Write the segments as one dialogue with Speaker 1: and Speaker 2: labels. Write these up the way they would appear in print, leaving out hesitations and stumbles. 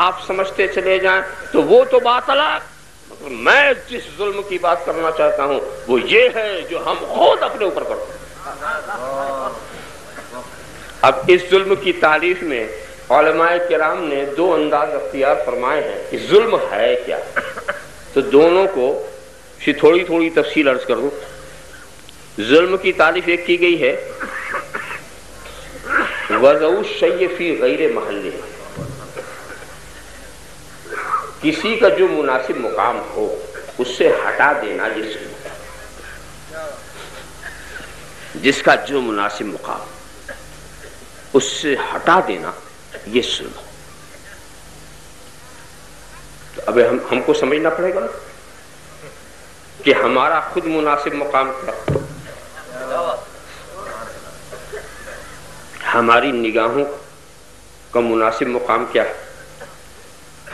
Speaker 1: آپ سمجھتے چلے جائیں تو وہ تو بات الگ، مگر میں جس ظلم کی بات کرنا چاہتا ہوں وہ یہ ہے جو ہم خود اپنے اوپر کرتے ہیں۔ اب اس ظلم کی تعریف میں علماء کرام نے دو انداز اختیار فرمائے ہیں کہ ظلم ہے کیا، تو دونوں کو تھوڑی تھوڑی تفصیل عرض کر دوں۔ ظلم کی تعریف ایک کی گئی ہے وضع الشیء فی غیر محلہ، کسی کا جو مناسب مقام ہو اس سے ہٹا دینا، جس کا جو مناسب مقام اس سے ہٹا دینا یہ ظلم۔ تو اب ہم کو سمجھنا پڑے گا کہ ہمارا خود مناسب مقام کیا، ہماری نگاہوں کا مناسب مقام کیا ہے،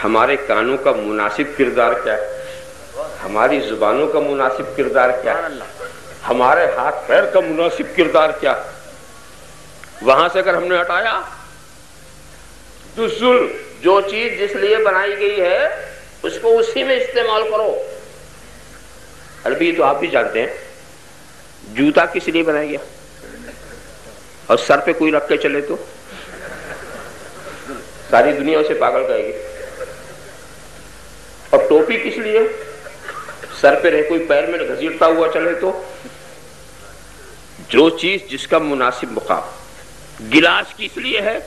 Speaker 1: ہمارے کانوں کا مناسب کردار کیا ہے، ہماری زبانوں کا مناسب کردار کیا ہے، ہمارے ہاتھ پیر کا مناسب کردار کیا ہے۔ وہاں سے اگر ہم نے ہٹایا تو ظلم، جو چیز جس لیے بنائی گئی ہے اس کو اسی میں استعمال کرو۔ عربی تو آپ بھی جانتے ہیں، جوتا کس لیے بنایا گیا، اور سر پہ کوئی رکھ کے چلے تو ساری دنیا اسے پاگل کہے گی۔ اور ٹوپی کس لیے، سر پہ رہ کوئی پیر میں گھسیٹتا ہوا چلے تو۔ جو چیز جس کا مناسب مقام۔ گلاس کس لیے ہے،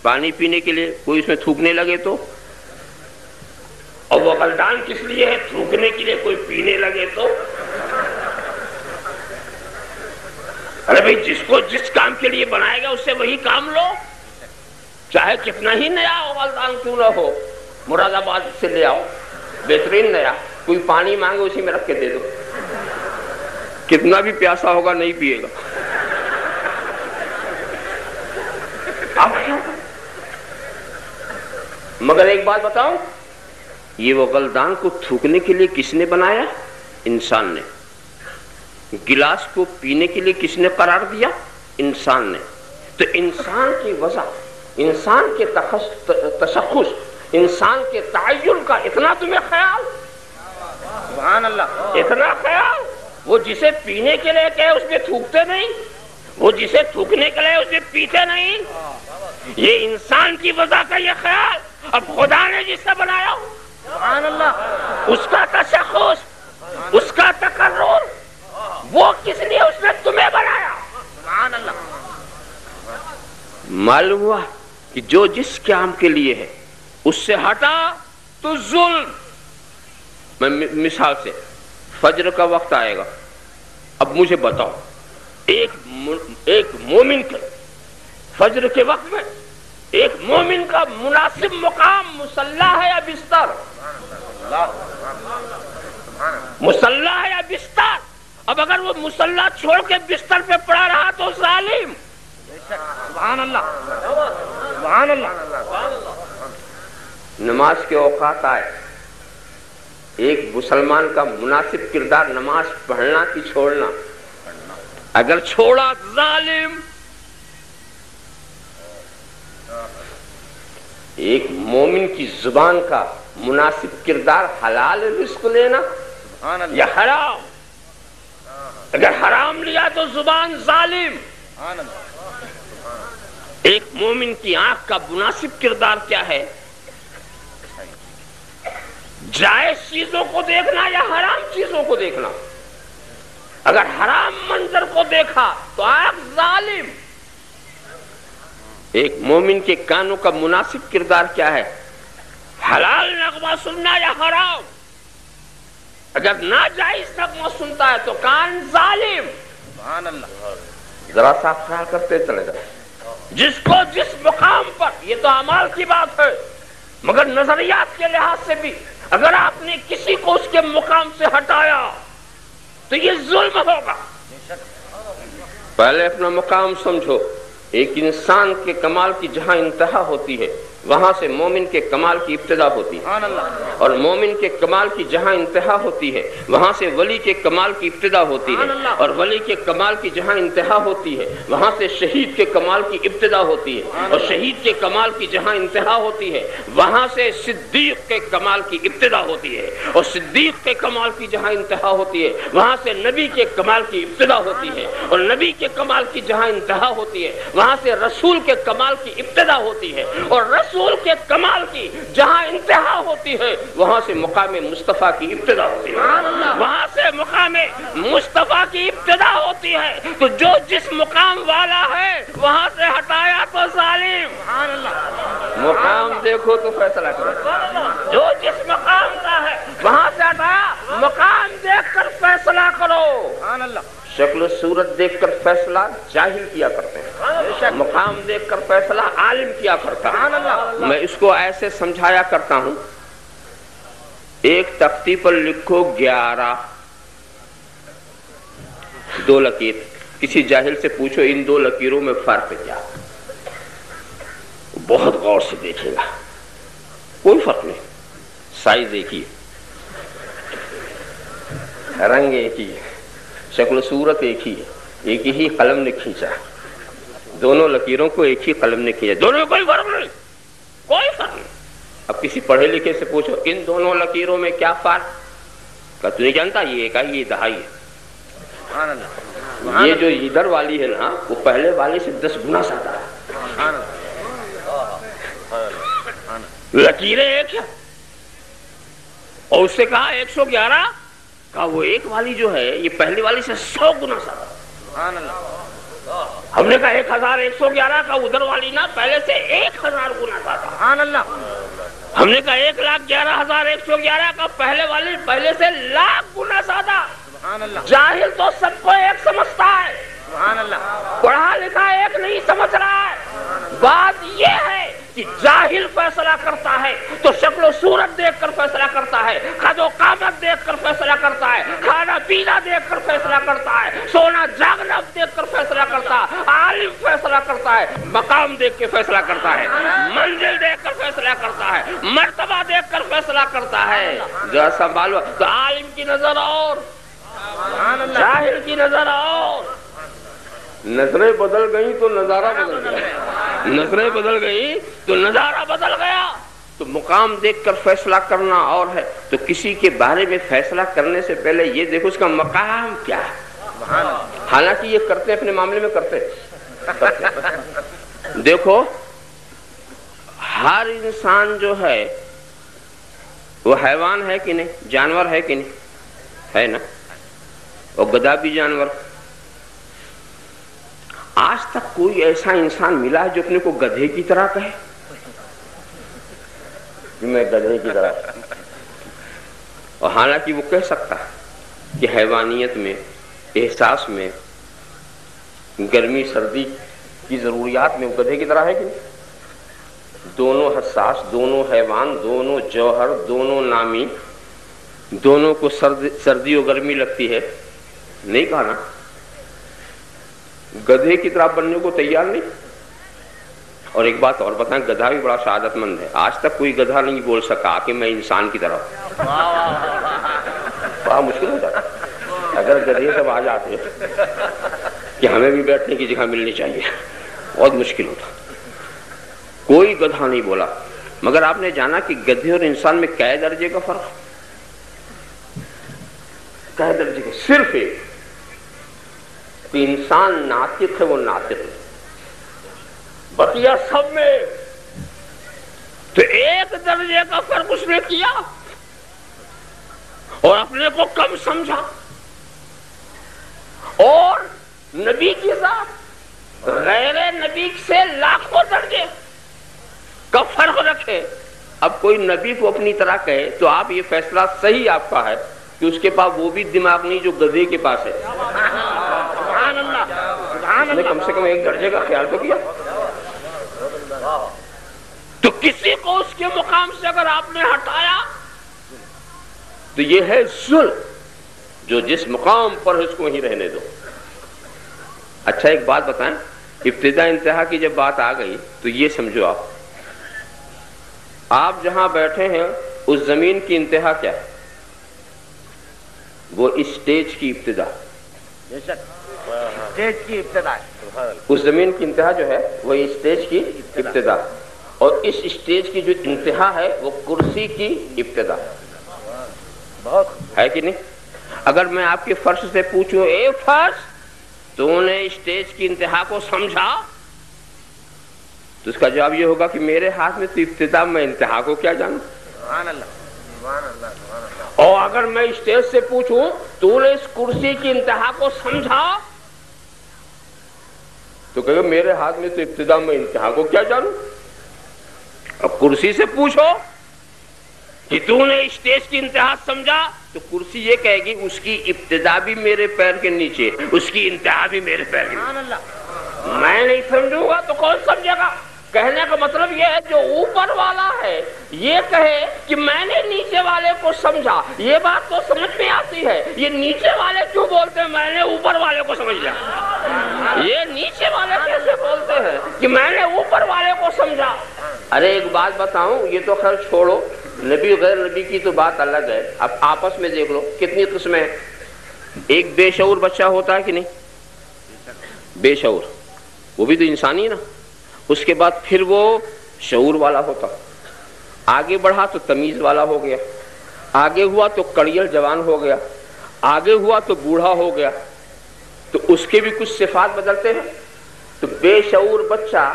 Speaker 1: پانی پینے کے لیے، کوئی اس میں تھوکنے لگے تو۔ اور وہ گلدان کس لیے ہے، تھوکنے کے لیے، کوئی پینے لگے تو۔ ارے بھائی جس کو جس کام کے لیے بنائے گا اس سے وہی کام لو، چاہے کتنا ہی نیا گلدان کیوں نہ ہو، مراد آباد سے لے آؤ بہترین نیا، کوئی پانی مانگے اسی میں رکھ کے دے دو، کتنا بھی پیاسا ہوگا نہیں پیے گا۔ مگر ایک بات بتاؤ، یہ وہ گلدان کو تھوکنے کے لیے کس نے بنایا؟ انسان نے۔ گلاس کو پینے کے لیے کس نے قرار دیا؟ انسان نے۔ تو انسان کی وضع، انسان کے تشخص، انسان کے تعین کا اتنا تمہیں خیال، سبحان اللہ، اتنا خیال۔ وہ جسے پینے کے لیے کہے اس میں تھوکتے نہیں، وہ جسے تھوکنے کے لیے اس میں پیتے نہیں۔ یہ انسان کی وضع کا یہ خیال، اب خدا نے جسے بنایا سبحان اللہ، اس کا تشخص، اس کا تقرر، وہ کس لیے اس نے تمہیں بنایا سبحان اللہ۔ معلوم ہوا کہ جو جس کام کے لیے ہے اس سے ہٹا تو ظلم۔ میں مثال سے، فجر کا وقت آئے گا، اب مجھے بتاؤ ایک مومن کے فجر کے وقت میں ایک مومن کا مناسب مقام مصلی ہے یا بستر؟ مصلی ہے یا بستر؟ اب اگر وہ مصلی چھوڑ کے بستر پہ پڑا رہا تو ظالم، سبحان اللہ سبحان اللہ۔ نماز کے اوقات آئے، ایک مسلمان کا مناسب کردار نماز پڑھنا کی چھوڑنا، اگر چھوڑا ظالم۔ ایک مومن کی زبان کا مناسب کردار حلال رزق لینا یا حرام، اگر حرام لیا تو زبان ظالم۔ ایک مومن کی آنکھ کا مناسب کردار کیا ہے، جائز چیزوں کو دیکھنا یا حرام چیزوں کو دیکھنا؟ اگر حرام منظر کو دیکھا تو آنکھ ظالم۔ ایک مومن کے کانوں کا مناسب کردار کیا ہے، حلال نغمہ سننا یا حرام؟ اگر ناجائز نغمہ سنتا ہے تو کان ظالم۔ سبحان اللہ۔ ذرا سا خیال کرتے چلے جائیں، جس کو جس مقام پر، یہ تو اعمال کی بات ہے، مگر نظریات کے لحاظ سے بھی اگر آپ نے کسی کو اس کے مقام سے ہٹایا تو یہ ظلم ہوگا۔ پہلے اپنا مقام سمجھو۔ ایک انسان کے کمال کی جہاں انتہا ہوتی ہے وہاں سے مومن کے کمال کی ابتدا ہوتی ہے، اور مومن کے کمال کی جہاں انتہا ہوتی ہے وہاں سے ولی کے کمال کی ابتدا ہوتی ہے، اور ولی کے کمال کی جہاں انتہا ہوتی ہے وہاں سے شہید کے کمال کی ابتدا ہوتی ہے، اور شہید کے کمال کی جہاں انتہا ہوتی ہے وہاں سے صدیق کے کمال کی ابتدا ہوتی ہے، اور صدیق کے کمال کی جہاں انتہا ہوتی ہے وہاں سے نبی کے کمال کی ابتدا ہوتی ہے، اور نبی کے کمال کی جہاں انتہا ہوتی ہے وہاں سے رسول کے کمال کی ابتدا ہوتی ہے، اور رسول کے کمال کی جہاں انتہا ہوتی ہے وہاں سے مقام مصطفیٰ کی ابتدا ہوتی ہے، وہاں سے مقام مصطفیٰ کی ابتدا ہوتی ہے۔ تو جو جس مقام والا ہے وہاں سے ہٹایا تو ظالم، مقام دیکھو تو فیصلہ کرو، جو جس مقام کا ہے وہاں سے ہٹایا، مقام دیکھ کر فیصلہ کرو۔ شکل و صورت دیکھ کر فیصلہ جاہل کیا کرتے ہیں، مقام دیکھ کر فیصلہ عالم کیا کرتا ہے۔ میں اس کو ایسے سمجھایا کرتا ہوں، ایک تختی پر لکھو 11 دو لکیر، کسی جاہل سے پوچھو ان دو لکیروں میں فرق کیا، بہت غور سے دیکھے گا، کوئی فرق نہیں، سائز ایک ہی ہے، رنگ ایک ہی ہے، شکل و صورت ایک ہی ہے، ایک ہی قلم نے کھینچا، دونوں لکیروں کو ایک ہی قلم نے کھینچا، دونوں میں کوئی فرق نہیں، کوئی فرق نہیں۔ اب کسی پڑھے لکھے سے پوچھو ان دونوں لکیروں میں کیا فرق، کہ تو نہیں جانتا یہ ایک ہے یہ دہائی ہے، یہ جو ادھر والی ہے نا وہ پہلے والی سے 10 گنا زیادہ ہے، لکیریں ایک ہے، اور اس سے کہا 111، کہا وہ ایک والی جو ہے یہ پہلی والی سے 100 گنا زیادہ، ہم نے کہا 1111 کا ادھر والی نا پہلے سے 1000 گنا زیادہ، ہم نے کہا 1,11,111 کا پہلے سے 1,00,000 گنا زیادہ۔ جاہل تو سب کو ایک سمجھتا ہے، پڑھا لکھا ایک نہیں سمجھ رہا ہے۔ بات یہ ہے کہ جاہل فیصلہ کرتا ہے تو شکل و صورت دیکھ کر فیصلہ کرتا ہے، قد و قامت دیکھ کر فیصلہ کرتا ہے، کھانا پینا دیکھ کر فیصلہ کرتا ہے، سونا جاگنا دیکھ کر فیصلہ کرتا ہے، عالم فیصلہ کرتا ہے، مقام دیکھ کے فیصلہ کرتا ہے، منزل دیکھ کر فیصلہ کرتا ہے، مرتبہ دیکھ کر فیصلہ کرتا ہے۔ جیسا معلوم تو عالم کی نظر اور جاہل کی نظر اور، نظریں بدل گئی تو نظارہ بدل گیا، نظریں بدل گئی تو نظارہ بدل گیا۔ تو مقام دیکھ کر فیصلہ کرنا اور ہے، تو کسی کے بارے میں فیصلہ کرنے سے پہلے یہ دیکھو اس کا مقام کیا ہے، حالانکہ یہ کرتے اپنے معاملے میں کرتے۔ دیکھو ہر انسان جو ہے وہ حیوان ہے کہ نہیں، جانور ہے کہ نہیں، ہے نا، اور گدھا بھی جانور۔ آج تک کوئی ایسا انسان ملا ہے جو اپنے کو گدھے کی طرح کہے کہ میں گدھے کی طرح، اور حالانکہ وہ کہہ سکتا ہے کہ حیوانیت میں، احساس میں، گرمی سردی کی ضروریات میں وہ گدھے کی طرح ہے کہ نہیں، دونوں حساس، دونوں حیوان، دونوں جوہر، دونوں نامی، دونوں کو سردی اور گرمی لگتی ہے، نہیں کہا نا، گدھے کی طرح بننے کو تیار نہیں۔ اور ایک بات اور بتائیں، گدھا بھی بڑا سعادت مند ہے، آج تک کوئی گدھا نہیں بول سکا کہ میں انسان کی طرح، بڑا مشکل ہو جاتا اگر گدھے سب آ جاتے کہ ہمیں بھی بیٹھنے کی جگہ ملنی چاہیے، بہت مشکل ہوتا، کوئی گدھا نہیں بولا۔ مگر آپ نے جانا کہ گدھے اور انسان میں کئے درجے کا فرق، کئے درجے کا، صرف ایک کہ انسان ناطق ہے، وہ ناطق ہے، بقیہ سب میں تو ایک درجے کا فرق اس نے کیا اور اپنے کو کم سمجھا، اور نبی کی ذات غیر نبی سے لاکھوں درجے کا فرق رکھے۔ اب کوئی نبی کو اپنی طرح کہے تو آپ یہ فیصلہ صحیح آپ کا ہے کہ اس کے پاس وہ بھی دماغ نہیں جو گدھے کے پاس ہے، نے کم سے کم ایک درجے کا خیال تو کیا۔ تو کسی کو اس کے مقام سے اگر آپ نے ہٹایا تو یہ ہے ظلم، جو جس مقام پر اس کو وہیں رہنے دو۔ اچھا ایک بات بتائیں، ابتدا انتہا کی جب بات آ گئی تو یہ سمجھو آپ آپ جہاں بیٹھے ہیں اس زمین کی انتہا کیا ہے؟ وہ اسٹیج کی ابتدا،
Speaker 2: بے شک اسٹیج کی ابتدا ہے،
Speaker 1: اس زمین کی انتہا جو ہے وہ اسٹیج کی ابتدا، اور اس اسٹیج کی جو انتہا ہے وہ کرسی کی ابتدا
Speaker 2: بہت
Speaker 1: ہے کہ نہیں؟ اگر میں آپ کے فرش سے پوچھوں اے فرش تو نے اسٹیج کی انتہا کو سمجھا، تو اس کا جواب یہ ہوگا کہ میرے ہاتھ میں تو ابتدا، میں انتہا کو کیا جانوں؟
Speaker 2: سبحان اللہ سبحان اللہ سبحان اللہ۔
Speaker 1: اور اگر میں اسٹیج سے پوچھوں تو نے اس کرسی کی انتہا کو سمجھا، تو کہے گا میرے ہاتھ میں تو ابتدا، میں انتہا کو کیا جانوں؟ اب کرسی سے پوچھو کہ تو نے اسٹیج کی انتہا سمجھا، تو کرسی یہ کہے گی اس کی ابتدا بھی میرے پیر کے نیچے، اس کی انتہا بھی میرے پیر کے نیچے۔ میں نہیں سمجھوں گا تو کون سمجھے گا؟ کہنے کا مطلب یہ ہے جو اوپر والا ہے یہ کہے کہ میں نے نیچے والے کو سمجھا، یہ بات تو سمجھ میں آتی ہے، یہ نیچے والے کیوں بولتے ہیں میں نے اوپر والے کو سمجھ لیا؟ یہ نیچے والے کیسے بولتے ہیں کہ میں نے اوپر والے کو سمجھا؟ ارے ایک بات بتاؤں، یہ تو خیر چھوڑو، نبی غیر نبی کی تو بات الگ ہے، اب آپس میں دیکھ لو کتنی قسمیں ہیں۔ ایک بے شعور بچہ ہوتا ہے کہ نہیں؟ بے شعور، وہ بھی تو انسانی ہے نا۔ اس کے بعد پھر وہ شعور والا ہوتا، آگے بڑھا تو تمیز والا ہو گیا، آگے ہوا تو کڑیل جوان ہو گیا، آگے ہوا تو بوڑھا ہو گیا، تو اس کے بھی کچھ صفات بدلتے ہیں۔ تو بے شعور بچہ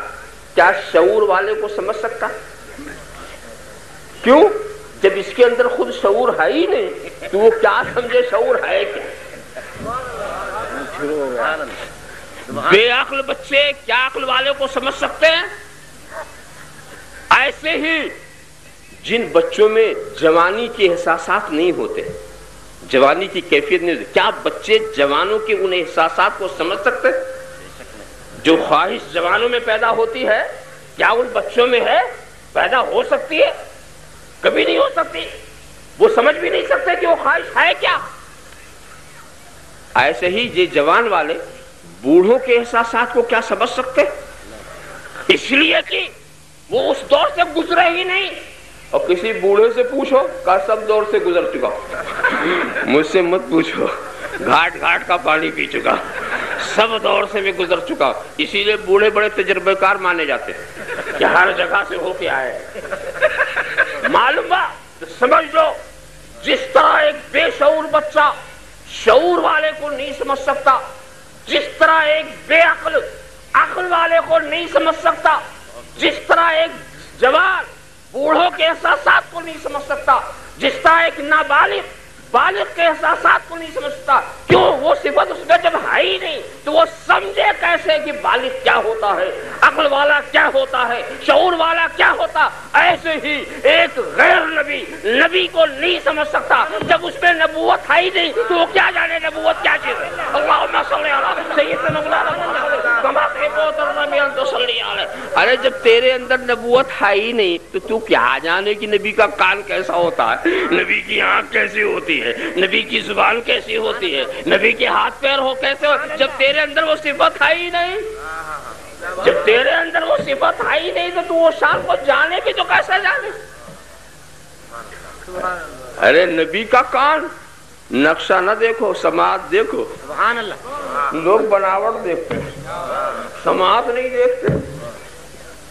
Speaker 1: کیا شعور والے کو سمجھ سکتا؟ کیوں؟ جب اس کے اندر خود شعور ہے ہی نہیں تو وہ کیا سمجھے شعور ہے کیا؟ بے عقل بچے کیا عقل والے کو سمجھ سکتے ہیں؟ ایسے ہی جن بچوں میں جوانی کے احساسات نہیں ہوتے، جوانی کی کیفیت نہیں ہوتی، کیا بچے جوانوں کے ان احساسات کو سمجھ سکتے؟ جو خواہش جوانوں میں پیدا ہوتی ہے کیا ان بچوں میں ہے؟ پیدا ہو سکتی ہے؟ کبھی نہیں ہو سکتی، وہ سمجھ بھی نہیں سکتے کہ وہ خواہش ہے کیا۔ ایسے ہی یہ جوان والے بوڑھوں کے احساسات کو کیا سمجھ سکتے؟ اس لیے کہ وہ اس دور سے گزرے ہی نہیں۔ اور کسی بوڑھے سے پوچھو کہ سب دور سے گزر چکا، مجھ سے مت پوچھو، گھاٹ گھاٹ کا پانی پی چکا، سب دور سے میں گزر چکا۔ اسی لیے بوڑھے بڑے تجربے کار مانے جاتے ہیں کہ ہر جگہ سے ہو کے آئے۔ معلوم ہے تو سمجھ لو، جس طرح ایک بے شعور بچہ شعور والے کو نہیں سمجھ سکتا، جس طرح ایک بے عقل عقل والے کو نہیں سمجھ سکتا، جس طرح ایک جوان بوڑھوں کے احساسات کو نہیں سمجھ سکتا، جس طرح ایک نابالغ بالغ کے احساسات کو نہیں سمجھتا، کیوں؟ وہ صفت اس میں جب ہے ہی نہیں تو وہ سمجھے کیسے کہ بالغ کیا ہوتا ہے، عقل والا کیا ہوتا ہے، شعور والا کیا ہوتا؟ ایسے ہی ایک غیر نبی نبی کو نہیں سمجھ سکتا، جب اس میں نبوت ہے ہی نہیں تو وہ کیا جانے نبوت کیا چیز ہے۔ اللہم صلی علی سیدنا محمد کما تحب وترضى ان تصلی علیہ۔ ارے جب تیرے اندر نبوت ہے ہی نہیں تو تو کیا جانے کہ نبی کا کان کیسا ہوتا ہے، نبی کی آنکھ کیسی ہوتی ہے، نبی کی زبان کیسی ہوتی ہے، نبی کے ہاتھ پیر ہو کیسے ہو، جب تیرے اندر وہ صفت ہے ہی نہیں، جب تیرے اندر وہ صفت ہے ہی نہیں تو وہ شان کو جانے بھی تو کیسے جانے؟ ارے نبی کا کان، نقشہ نہ دیکھو، سماعت دیکھو۔
Speaker 2: سبحان اللہ۔
Speaker 1: لوگ بناوٹ دیکھتے ہیں، سماعت نہیں دیکھتے۔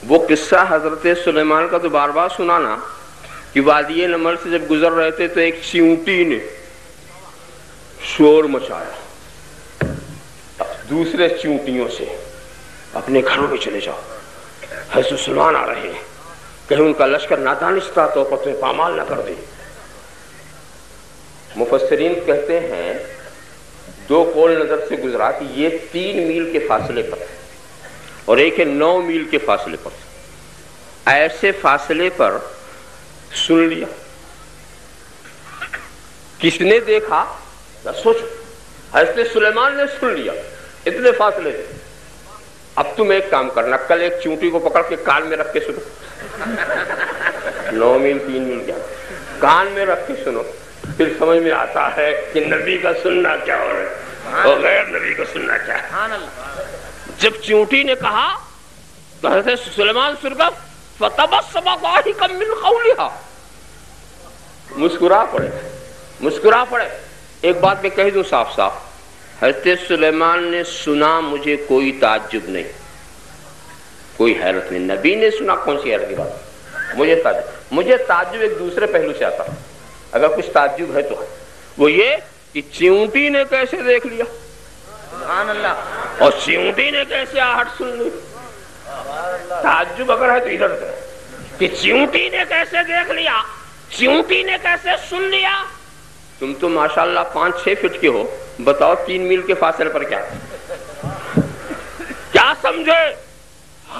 Speaker 1: وہ قصہ حضرت سلیمان کا تو بار بار سنانا کہ وادی نمر سے جب گزر رہے تھے تو ایک چیونٹی نے شور مچایا، دوسرے چیونٹیوں سے اپنے گھروں میں چلے جاؤ، حضرت سلیمان آ رہے ہیں، کہیں ان کا لشکر نادانستہ طور پر تمہیں پامال نہ کر دے۔ مفسرین کہتے ہیں دو قول نظر سے گزرا کہ یہ 3 میل کے فاصلے پر اور ایک ہے 9 میل کے فاصلے پر، ایسے فاصلے پر سن لیا۔ کس نے دیکھا؟ سوچو، حضرت سلیمان نے سن لیا اتنے فاصلے سے۔ اب تم ایک کام کرنا، کل ایک چونٹی کو پکڑ کے کان میں رکھ کے سنو، 9 میل 3 میل کیا، کان میں رکھ کے سنو، پھر سمجھ میں آتا ہے کہ نبی کا سننا کیا ہو رہا ہے اور غیر نبی کا سننا کیا ہے۔ جب چونٹی نے کہا تو حضرت سلیمان سرگف فَتَبَسَّمَ ضَاحِكًا مِّنْ قَوْلِهَا مسکرا پڑے. ایک بات میں کہہ دوں صاف صاف، حضرت سلیمان نے سنا مجھے کوئی تعجب نہیں، کوئی حیرت نہیں. نبی نے سنا، کون سی حیرت کی بات؟ مجھے تعجب ایک دوسرے پہلو سے آتا ہے. اگر کچھ تعجب ہے تو وہ یہ کہ چیونٹی نے کیسے دیکھ لیا،
Speaker 2: سبحان اللہ،
Speaker 1: اور چیونٹی نے کیسے آہٹ سن لی. تعجب اگر ہے تو ادھر سے کہ چیونٹی نے کیسے دیکھ لیا، چیونٹی نے کیسے سن لیا. تم تو ماشاءاللہ 5-6 فٹ کے ہو، بتاؤ 3 میل کے فاصلے پر کیا سمجھے؟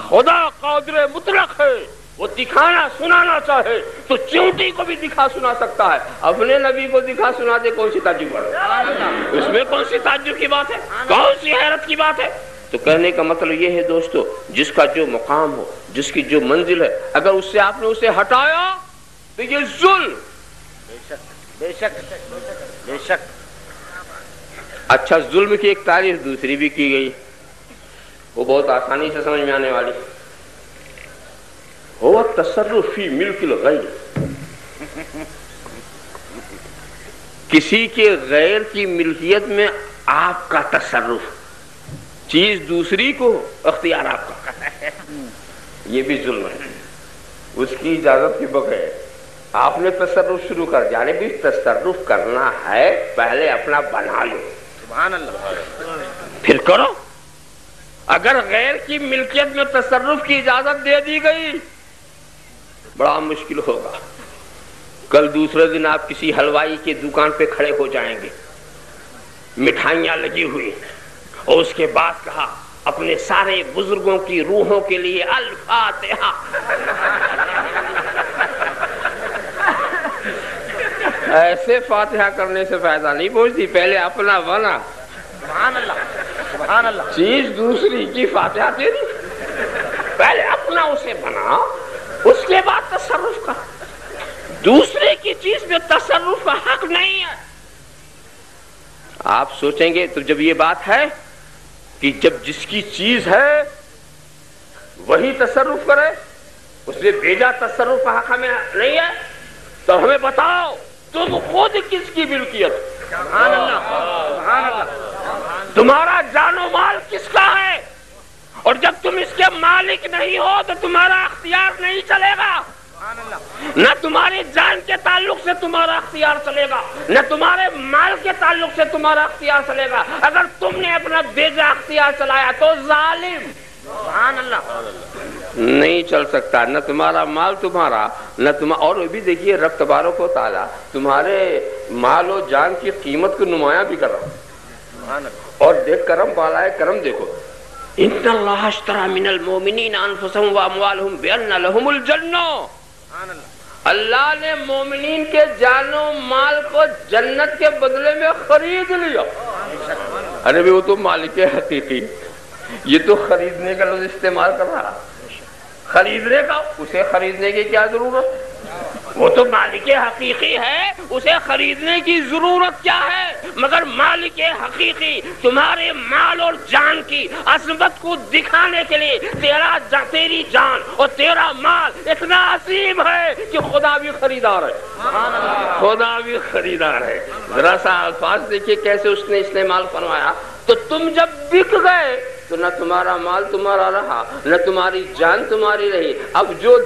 Speaker 1: خدا قادر مطلق ہے، وہ دکھانا سنانا چاہے تو چیونٹی کو بھی دکھا سنا سکتا ہے. اپنے نبی کو دکھا سنا دے، کون سی تعجب ہے اس میں؟ کون سی تعجب کی بات ہے؟ کون سی حیرت کی بات ہے؟ تو کہنے کا مطلب یہ ہے دوستو، جس کا جو مقام ہو، جس کی جو منزل ہے، اگر اس سے آپ نے اسے ہٹایا تو یہ ظلم.
Speaker 2: بے شک بے شک.
Speaker 1: اچھا، ظلم کی ایک تعریف دوسری بھی کی گئی، وہ بہت آسانی سے سمجھ میں آنے والی. ہوا تصرف فی ملک الغیر، کسی کے غیر کی ملکیت میں آپ کا تصرف، چیز دوسری کو، اختیار آپ کا. یہ بھی ظلم ہے. اس کی اجازت کے بغیر آپ نے تصرف شروع کر دیا. بھی تصرف کرنا ہے پہلے اپنا بنا لو،
Speaker 2: سبحان اللہ،
Speaker 1: پھر کرو. اگر غیر کی ملکیت میں تصرف کی اجازت دے دی گئی بڑا مشکل ہوگا. کل دوسرے دن آپ کسی حلوائی کی دکان پہ کھڑے ہو جائیں گے، مٹھائیاں لگی ہوئی، اور اس کے بعد کہا اپنے سارے بزرگوں کی روحوں کے لیے الفاتحہ. ایسے فاتحہ کرنے سے فائدہ نہیں پہنچتی، پہلے اپنا بنا.
Speaker 2: سبحان اللہ، سبحان اللہ.
Speaker 1: چیز دوسری کی فاتحہ تیری، پہلے اپنا اسے بنا، اس کے بعد تصرف کا. دوسرے کی چیز میں تصرف کا حق نہیں ہے. آپ سوچیں گے تو جب یہ بات ہے کہ جب جس کی چیز ہے وہی تصرف کرے، اس نے بھیجا تصرف کا حق ہمیں نہیں ہے، تو ہمیں بتاؤ تم خود کس کی ملکیت؟
Speaker 2: سبحان اللہ، سبحان اللہ.
Speaker 1: تمہارا جان و مال کس کا ہے؟ اور جب تم اس کے مالک نہیں ہو تو تمہارا اختیار نہیں چلے گا. نہ تمہاری جان کے تعلق سے تمہارا اختیار چلے گا، نہ تمہارے مال کے تعلق سے تمہارا اختیار چلے گا. اگر تم نے اپنا بیجا اختیار چلایا تو ظالم.
Speaker 2: سبحان اللہ.
Speaker 1: نہیں چل سکتا، نہ تمہارا مال تمہارا، نہ تمہارا. اور بھی دیکھیے رب تبارک و تعالیٰ تمہارے مال و جان کی قیمت کو نمایاں بھی کر رہا. اور دیکھ کرم والا ہے، کرم دیکھو. ان اللہ اشتری من المؤمنین انفسهم واموالهم بان لهم الجنہ. اللہ نے مومنین کے جان و مال کو جنت کے بدلے میں خرید لیا. ارے بھی وہ تو مالک حقیقی، یہ تو خریدنے کا لفظ استعمال کر رہا. خریدنے کا، اسے خریدنے کی کیا ضرورت؟ وہ تو مالک حقیقی ہے، اسے خریدنے کی ضرورت کیا ہے؟ مگر مالک حقیقی تمہارے مال اور جان کی عظمت کو دکھانے کے لیے تیری جان اور تیرا مال اتنا عظیم ہے کہ خدا بھی خریدار ہے. خدا بھی خریدار ہے. ذرا سا الفاظ دیکھیے کیسے اس نے استعمال فرمایا. تو تم جب بک گئے تو نہ تمہارا مال تمہارا رہا، نہ تمہاری جان تمہاری رہی. اب جو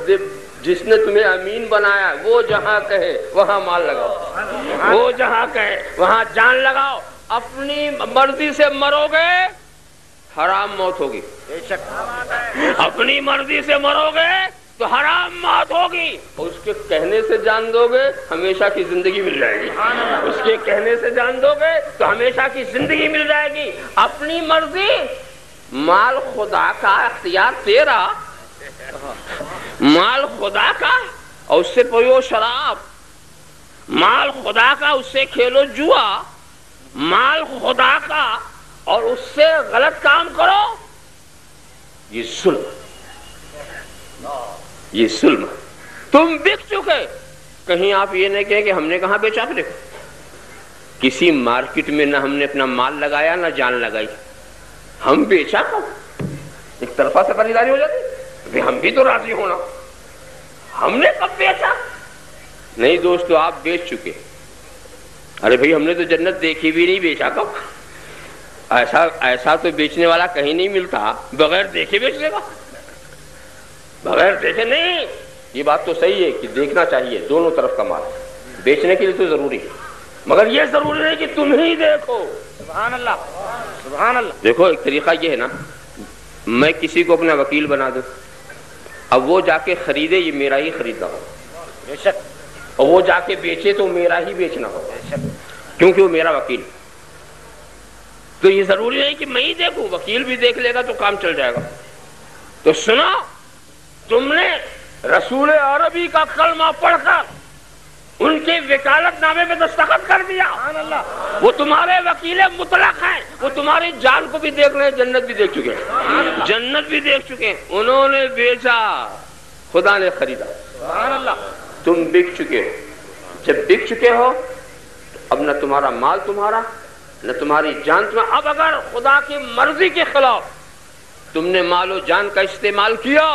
Speaker 1: جس نے تمہیں امین بنایا وہ جہاں کہے وہاں مال لگاؤ، وہ جہاں کہے وہاں جان لگاؤ. اپنی مرضی سے مرو گے حرام موت ہوگی. اپنی مرضی سے مرو گے تو حرام موت ہوگی. اور اس کے کہنے سے جان دو گے ہمیشہ کی زندگی مل جائے گی. اس کے کہنے سے جان دو گے تو ہمیشہ کی زندگی مل جائے گی. اپنی مرضی، مال خدا کا، اختیار تیرا. مال خدا کا اور اس سے پیو شراب، مال خدا کا اس سے کھیلو جوا، مال خدا کا اور اس سے غلط کام کرو. یہ ظلم، یہ ظلم. تم بک چکے. کہیں آپ یہ نہیں کہیں کہ ہم نے کہاں بیچا. آپ دیکھو کسی مارکیٹ میں نہ ہم نے اپنا مال لگایا نہ جان لگائی. ہم بیچا کب؟ ایک طرفہ سے خریداری ہو جاتی. ہم بھی تو راضی ہونا. ہم نے کب بیچا؟ نہیں دوستو آپ بیچ چکے. ارے بھائی ہم نے تو جنت دیکھی بھی نہیں, بیچا کب؟ ایسا تو بیچنے والا کہیں نہیں ملتا بغیر دیکھے بیچنے کا. بغیر دیکھے نہیں. یہ بات تو صحیح ہے کہ دیکھنا چاہیے دونوں طرف کا مال, بیچنے کے لیے تو ضروری ہے, مگر یہ ضروری نہیں کہ تم ہی دیکھو.
Speaker 2: سبحان اللہ, سبحان اللہ.
Speaker 1: دیکھو ایک طریقہ یہ ہے نا, میں کسی کو اپنا وکیل بنا دوں, اب وہ جا کے خریدے یہ میرا ہی خریدنا ہو,
Speaker 2: بے شک,
Speaker 1: اور وہ جا کے بیچے تو میرا ہی بیچنا ہو,
Speaker 2: بے شک,
Speaker 1: کیونکہ وہ میرا وکیل. تو یہ ضروری نہیں کہ میں ہی دیکھوں, وکیل بھی دیکھ لے گا تو کام چل جائے گا. تو سنا, تم نے رسول عربی کا کلمہ پڑھ کر ان کے وکالت نامے میں دستخط کر دیا.
Speaker 2: سبحان اللہ.
Speaker 1: وہ تمہارے وکیل مطلق ہیں, وہ تمہاری جان کو بھی دیکھ رہے ہیں, جنت بھی دیکھ چکے ہیں, جنت بھی دیکھ چکے ہیں. انہوں نے بیچا, خدا نے خریدا.
Speaker 2: سبحان اللہ.
Speaker 1: تم بک چکے ہو. جب بک چکے ہو اب نہ تمہارا مال تمہارا, نہ تمہاری جان تمہارا. اب اگر خدا کی مرضی کے خلاف تم نے مال و جان کا استعمال کیا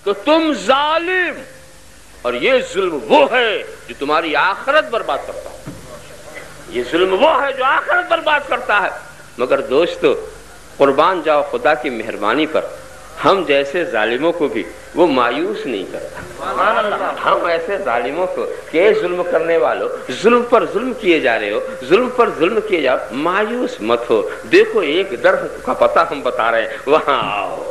Speaker 1: تو تم ظالم, اور یہ ظلم وہ ہے جو تمہاری آخرت برباد کرتا ہے. یہ ظلم وہ ہے جو آخرت برباد کرتا ہے. مگر دوستو قربان جاؤ خدا کی مہربانی پر, ہم جیسے ظالموں کو بھی وہ مایوس نہیں کرتا. ہم ایسے ظالموں کو کہ ظلم کرنے والوں, ظلم پر ظلم کیے جا رہے ہو, ظلم پر ظلم کیے جاؤ, مایوس مت ہو. دیکھو ایک درخت کا پتہ ہم بتا رہے ہیں, وہاں آؤ.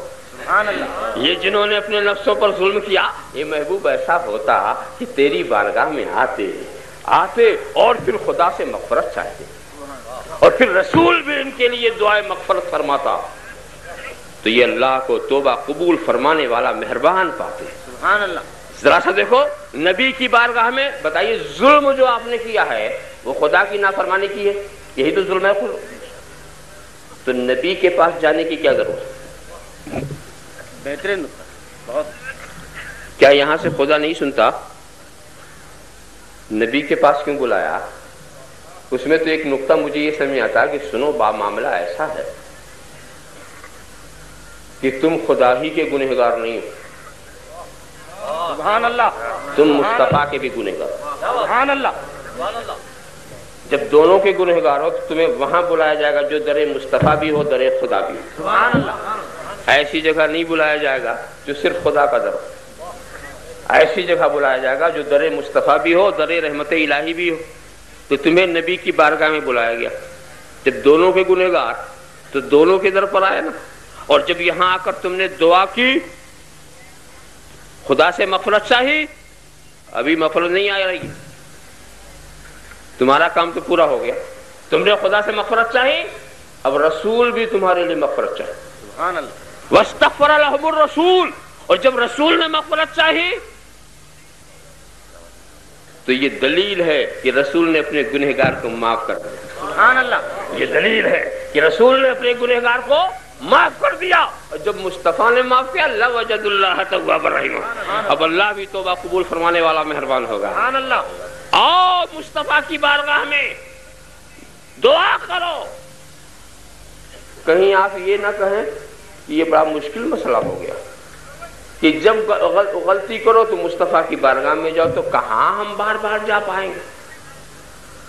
Speaker 1: یہ جنہوں نے اپنے نفسوں پر ظلم کیا, یہ محبوب ایسا ہوتا کہ تیری بارگاہ میں آتے اور پھر خدا سے مغفرت چاہتے, اور پھر رسول بھی ان کے لیے دعائے مغفرت فرماتا, تو یہ اللہ کو توبہ قبول فرمانے والا مہربان پاتے.
Speaker 2: سبحان اللہ.
Speaker 1: ذرا سا دیکھو نبی کی بارگاہ میں, بتائیے ظلم جو آپ نے کیا ہے وہ خدا کی نافرمانی کی ہے, یہی تو ظلم ہے. تو نبی کے پاس جانے کی کیا ضرورت ہے؟
Speaker 2: بہترین بہت.
Speaker 1: کیا یہاں سے خدا نہیں سنتا؟ نبی کے پاس کیوں بلایا؟ اس میں تو ایک نقطہ مجھے یہ سمجھ آتا کہ سنو معاملہ ایسا ہے کہ تم خدا ہی کے گنہگار نہیں ہو,
Speaker 2: سبحان اللہ,
Speaker 1: تم مصطفیٰ کے بھی گنہگار.
Speaker 2: سبحان اللہ.
Speaker 1: جب دونوں کے گنہگار ہو تو تمہیں وہاں بلایا جائے گا جو در مصطفیٰ بھی ہو در خدا بھی ہو.
Speaker 2: سبحان اللہ.
Speaker 1: ایسی جگہ نہیں بلایا جائے گا جو صرف خدا کا در ہو, ایسی جگہ بلایا جائے گا جو در مصطفیٰ بھی ہو در رحمت الہی بھی ہو. تو تمہیں نبی کی بارگاہ میں بلایا گیا, جب دونوں کے گنہگار تو دونوں کے در پر آئے نا. اور جب یہاں آ کر تم نے دعا کی, خدا سے مغفرت چاہی, ابھی مغفرت نہیں آ رہی, تمہارا کام تو پورا ہو گیا. تم نے خدا سے مغفرت چاہی, اب رسول بھی تمہارے لیے مغفرت چاہے.
Speaker 2: سبحان اللہ.
Speaker 1: واستغفر لهم الرسول, اور جب رسول نے مغفرت چاہی تو یہ دلیل ہے کہ رسول نے اپنے گنہگار کو معاف کر دیا.
Speaker 2: سبحان اللہ.
Speaker 1: یہ دلیل ہے کہ رسول نے اپنے گنہگار کو معاف کر دیا, اور جب مصطفیٰ نے معاف کیا لوجد اللہ توابا رحیما, اب اللہ بھی توبہ قبول فرمانے والا مہربان ہوگا.
Speaker 2: سبحان اللہ.
Speaker 1: آؤ مصطفیٰ کی بارگاہ میں دعا کرو. کہیں آپ یہ نہ کہیں کہ یہ بڑا مشکل مسئلہ ہو گیا کہ جب غلطی کرو تو مصطفیٰ کی بارگاہ میں جاؤ, تو کہاں ہم بار بار جا پائیں گے؟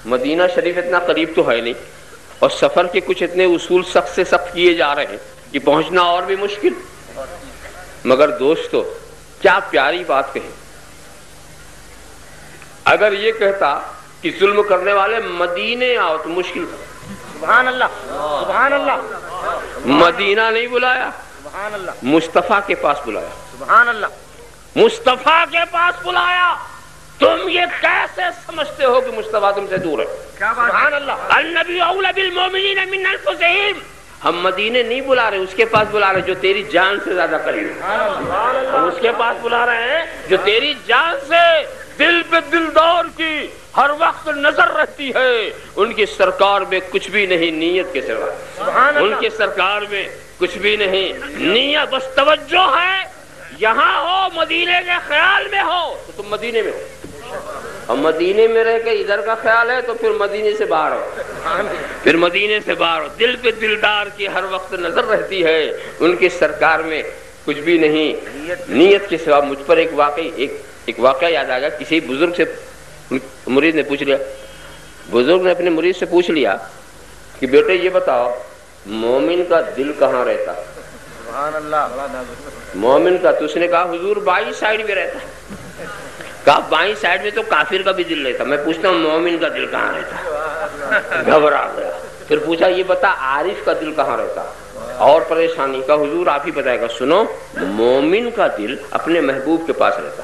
Speaker 1: مدینہ شریف اتنا قریب تو ہے نہیں, اور سفر کے کچھ اتنے اصول سخت سے سخت کیے جا رہے ہیں کہ پہنچنا اور بھی مشکل. مگر دوستو کیا پیاری بات کہی, اگر یہ کہتا کہ ظلم کرنے والے مدینے آؤ تو مشکل تھا.
Speaker 2: سبحان اللہ. سبحان اللہ.
Speaker 1: مدینہ نہیں بلایا,
Speaker 2: سبحان اللہ.
Speaker 1: مصطفیٰ کے پاس بلایا.
Speaker 2: سبحان اللہ.
Speaker 1: مصطفیٰ کے پاس بلایا. تم یہ کیسے سمجھتے ہو کہ مصطفیٰ تم سے دور ہے؟
Speaker 2: سبحان اللہ.
Speaker 1: النبی اولی بالمؤمنین من انفسہم, ہم مدینے نہیں بلا رہے, اس کے پاس بلا رہے جو تیری جان سے زیادہ قریب ہے. ہم اس کے پاس بلا رہے ہیں جو تیری جان سے دل پہ دلدار کی ہر وقت نظر رہتی ہے. ان کی سرکار میں کچھ بھی نہیں نیت کے سوا, ان کے سرکار میں کچھ بھی نہیں نیت, بس توجہ ہے. یہاں ہو مدینے کے خیال میں ہو تو تم مدینے میں ہو, اور مدینے میں رہ کے ادھر کا خیال ہے تو پھر مدینے سے باہر ہو, پھر مدینے سے باہر ہو. دل پہ دلدار کی ہر وقت نظر رہتی ہے, ان کی سرکار میں کچھ بھی نہیں نیت کے سوا. مجھ پر ایک واقعی ایک واقعہ یاد آ گیا، کسی بزرگ سے مرید نے پوچھ لیا، بزرگ نے اپنے مرید سے پوچھ لیا کہ بیٹے یہ بتاؤ مومن کا دل کہاں رہتا؟
Speaker 2: سبحان اللہ.
Speaker 1: مومن کا، تو اس نے کہا حضور بائیں سائڈ میں رہتا. کہا بائیں سائڈ میں تو کافر کا بھی دل رہتا، میں پوچھتا ہوں مومن کا دل کہاں رہتا؟ گھبرا گیا. پھر پوچھا یہ بتا عارف کا دل کہاں رہتا؟ اور پریشانی کا حضور آپ ہی بتائے گا. سنو، مومن کا دل اپنے محبوب کے پاس رہتا،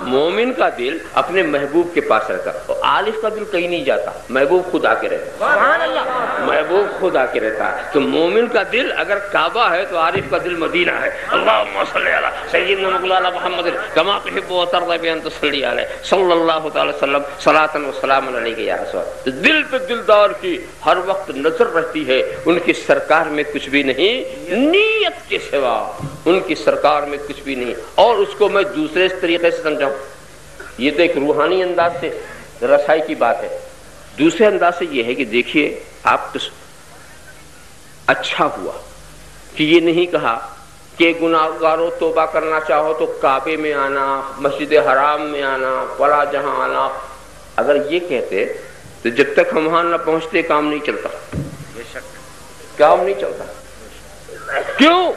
Speaker 1: مومن کا دل اپنے محبوب کے پاس رہتا، اور عارف کا دل کہیں نہیں جاتا، محبوب خود آ کے رہتا، محبوب خود آ کے رہتا ہے. تو مومن کا دل اگر کعبہ ہے تو عارف کا دل مدینہ ہے. اللہم صلی علی سیدنا مولانا محمد کما تحب و ترضی بان تصلی علیہ صلی اللہ تعالی وسلم صلاۃ و سلام علیک یا رسول. دل پہ دلدار کی ہر وقت نظر رہتی ہے، ان کی سرکار میں کچھ بھی نہیں نیت کے سوا، ان کی سرکار میں کچھ بھی نہیں. اور اس کو میں دوسرے طریقے سے سمجھاؤں، یہ تو ایک روحانی انداز سے رسائی کی بات ہے. دوسرے انداز سے یہ ہے کہ دیکھیے آپ تو اچھا ہوا کہ یہ نہیں کہا کہ گناہگاروں توبہ کرنا چاہو تو کعبے میں آنا، مسجد حرام میں آنا، فلاں جہاں آنا. اگر یہ کہتے تو جب تک ہم وہاں نہ پہنچتے کام نہیں چلتا، کام نہیں چلتا. کیوں؟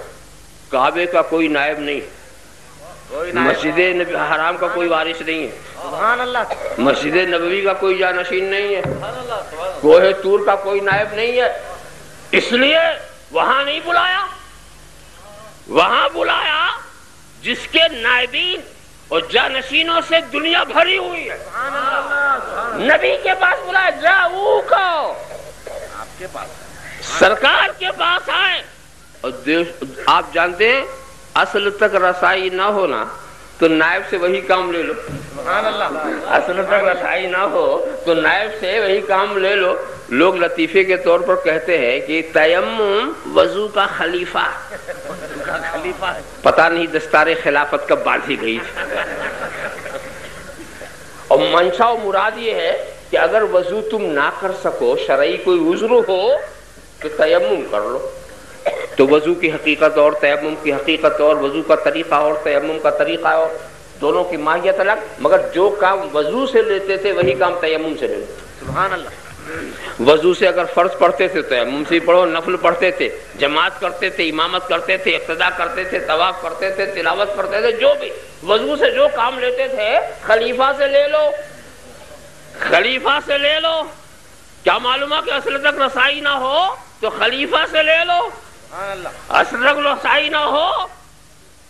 Speaker 1: کعبے کا کوئی نائب نہیں، مسجد حرام کا کوئی وارث نہیں ہے، مسجد نبوی کا کوئی جانشین نہیں ہے، کوہ طور کا کوئی نائب نہیں ہے. اس لیے وہاں نہیں بلایا، وہاں بلایا جس کے نائبین اور جانشینوں سے دنیا بھری ہوئی ہے. نبی کے پاس بلایا، جاؤ کو آپ کے پاس، سرکار کے پاس آئے. اور آپ جانتے ہیں اصل تک رسائی نہ ہونا تو نائب سے وہی کام لے لو. اصل تک رسائی نہ ہو تو نائب سے وہی کام لے لو. لوگ لطیفے کے طور پر کہتے ہیں کہ تیمم وضو کا خلیفہ، پتہ نہیں دستار خلافت کب باندھی گئی. اور منشا و مراد یہ ہے کہ اگر وضو تم نہ کر سکو، شرعی کوئی عذر ہو تو تیمم کر لو. تو وضو کی حقیقت اور تیمم کی حقیقت اور وضو کا طریقہ اور تیمم کا طریقہ اور دونوں کی ماہیت الگ، مگر جو کام وضو سے لیتے تھے وہی کام تیمم سے لیتے. سبحان اللہ. وضو سے اگر فرض پڑھتے تھے تو تیمم سے پڑھو، نفل پڑھتے تھے، جماعت کرتے تھے، امامت کرتے تھے، اقتداء کرتے تھے، طواف کرتے تھے، تلاوت کرتے تھے، جو بھی وضو سے جو کام لیتے تھے خلیفہ سے لے لو، خلیفہ سے لے لو. کیا معلوم ہے کہ اصل تک رسائی نہ ہو تو خلیفہ سے لے لو، اصل تک رسائی نہ ہو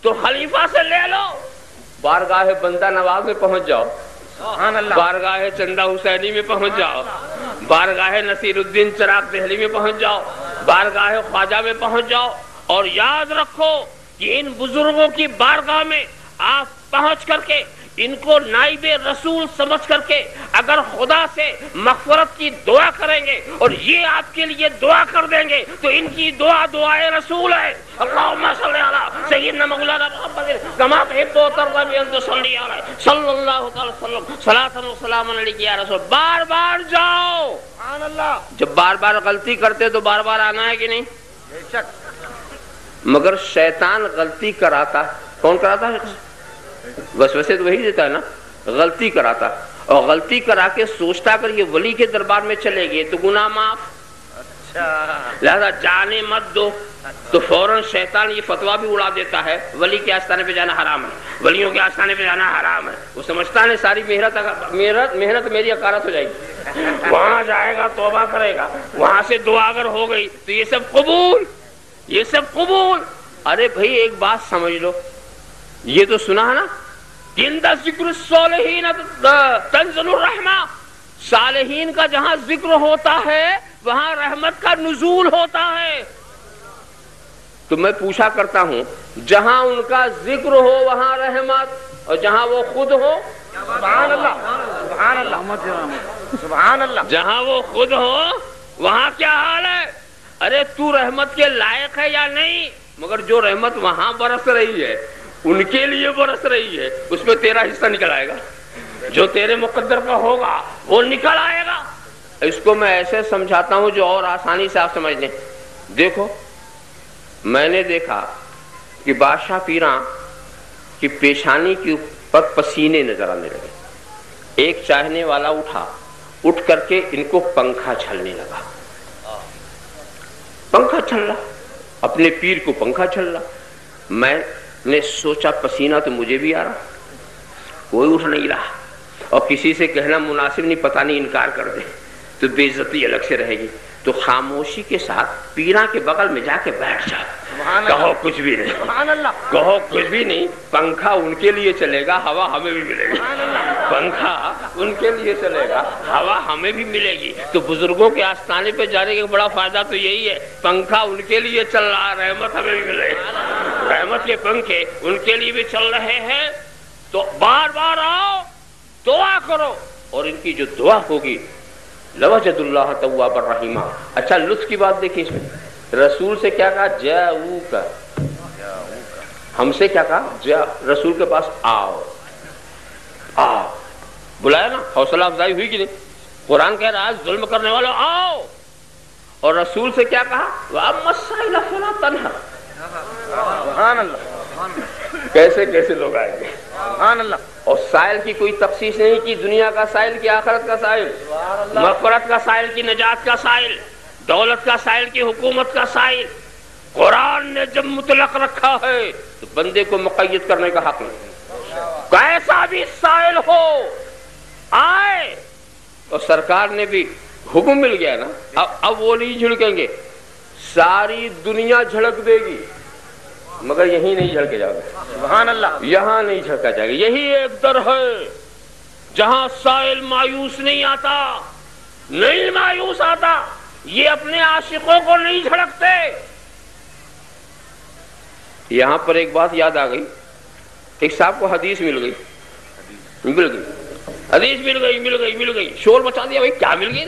Speaker 1: تو خلیفہ سے لے لو. بارگاہ بندہ نواز میں پہنچ جاؤ، بارگاہ چندہ حسینی میں پہنچ جاؤ، بارگاہ نصیر الدین چراغ دہلی میں پہنچ جاؤ، بارگاہ خواجہ میں پہنچ جاؤ. اور یاد رکھو کہ ان بزرگوں کی بارگاہ میں آپ پہنچ کر کے ان کو نائب رسول سمجھ کر کے اگر خدا سے مغفرت کی دعا کریں گے اور یہ آپ کے لیے دعا کر دیں گے تو ان کی دعا دعائے رسول ہے. اللہم صلی علی سیدنا مولانا محمد کما تحب و ترضی بان تصلی علیہ صلی اللہ تعالی وسلم صلاۃ و سلام علیک یا رسول. بار بار جاؤ. سبحان اللہ. جب بار بار غلطی کرتے تو بار بار آنا ہے کہ نہیں؟ بے شک. مگر شیطان غلطی کراتا. کون کراتا ہے؟ وسوسے تو وہی دیتا ہے نا. غلطی کراتا اور غلطی کرا کے سوچتا اگر یہ ولی کے دربار میں چلے گئے تو گناہ معاف، لہذا جانے مت دو. تو فوراً شیطان یہ فتویٰ بھی اڑا دیتا ہے ولی کے آستانے پہ جانا حرام ہے، ولیوں کے آستانے پہ جانا حرام ہے. وہ سمجھتا ہے ساری محنت میری اکارت ہو جائے گی. وہاں جائے گا، توبہ کرے گا، وہاں سے دعا اگر ہو گئی تو یہ سب قبول، یہ سب قبول. ارے بھائی ایک بات سمجھ لو، یہ تو سنا ہے نا کہ اندہ ذکر الصالحین تنزل الرحمہ. صالحین کا جہاں ذکر ہوتا ہے وہاں رحمت کا نزول ہوتا ہے. تو میں پوچھا کرتا ہوں جہاں ان کا ذکر ہو وہاں رحمت، اور جہاں وہ خود ہو سبحان اللہ سبحان اللہ سبحان اللہ، جہاں وہ خود ہو وہاں کیا حال ہے؟ ارے تو رحمت کے لائق ہے یا نہیں؟ مگر جو رحمت وہاں برس رہی ہے ان کے لیے برس رہی ہے، اس میں تیرا حصہ نکل آئے گا. جو تیرے مقدر کا ہوگا وہ نکل آئے گا. اس کو میں ایسے سمجھاتا ہوں جو اور آسانی سے آپ سمجھ لیں. دیکھو میں نے دیکھا کہ بادشاہ پیراں کی پیشانی کی پر پسینے نظر آنے لگے. ایک چاہنے والا اٹھ کر کے ان کو پنکھا چھلنے لگا. پنکھا چھل رہا, اپنے پیر کو پنکھا چھل رہا. میں نے سوچا پسینہ تو مجھے بھی آ رہا, کوئی اٹھ نہیں رہا, اور کسی سے کہنا مناسب نہیں, پتہ نہیں انکار کر دے تو بے عزتی الگ سے رہے گی. تو خاموشی کے ساتھ پیرا کے بغل میں جا کے بیٹھ جا, کہو کچھ بھی نہیں, کہو کچھ بھی نہیں, پنکھا ان کے لیے چلے گا, ہوا ہمیں بھی ملے گی. پنکھا ان کے لیے چلے گا, ہوا ہمیں بھی ملے گی. تو بزرگوں کے آستانے پہ جانے کا بڑا فائدہ تو یہی ہے, پنکھا ان کے لیے چل رہا, رحمت ہمیں بھی ملے گی. رحمت کے پنکھے ان کے لیے بھی چل رہے ہیں. تو بار بار آؤ, دعا کرو, اور ان کی جو دعا ہوگی لوجد اللہ توابا رحیمہ. اچھا لطف کی بات دیکھیں اس میں, رسول سے کیا کہا, جاؤکا, ہم سے کیا کہا, رسول کے پاس آؤ. بلایا نا, حوصلہ افزائی ہوئی کہ نہیں. قرآن کہہ رہا ہے ظلم کرنے والوں آؤ, اور رسول سے کیا کہا, وَأَمَّا السَّائِلَ فَلَا تَنْهَرْ.
Speaker 2: سبحان اللہ,
Speaker 1: کیسے کیسے لوگ آئیں گے.
Speaker 2: سبحان اللہ.
Speaker 1: اور سائل کی کوئی تخصیص نہیں کی, دنیا کا سائل کی آخرت کا سائل, مغفرت کا سائل کی نجات کا سائل, دولت کا سائل کی حکومت کا سائل. قرآن نے جب مطلق رکھا ہے تو بندے کو مقید کرنے کا حق نہیں. کیسا بھی سائل ہو آئے. اور سرکار نے بھی حکم مل گیا نا, اب وہ نہیں جھڑکیں گے, ساری دنیا جھڑک دے گی مگر یہیں نہیں جھڑکے جاؤ گے.
Speaker 2: سبحان اللہ.
Speaker 1: یہاں نہیں جھڑکا جائے گا. یہی ایک در ہے جہاں سائل مایوس نہیں آتا, نہیں مایوس آتا. یہ اپنے عاشقوں کو نہیں جھڑکتے. یہاں پر ایک بات یاد آ گئی, ایک صاحب کو حدیث مل گئی, حدیث مل گئی, شور مچا دیا, بھائی کیا مل گئی,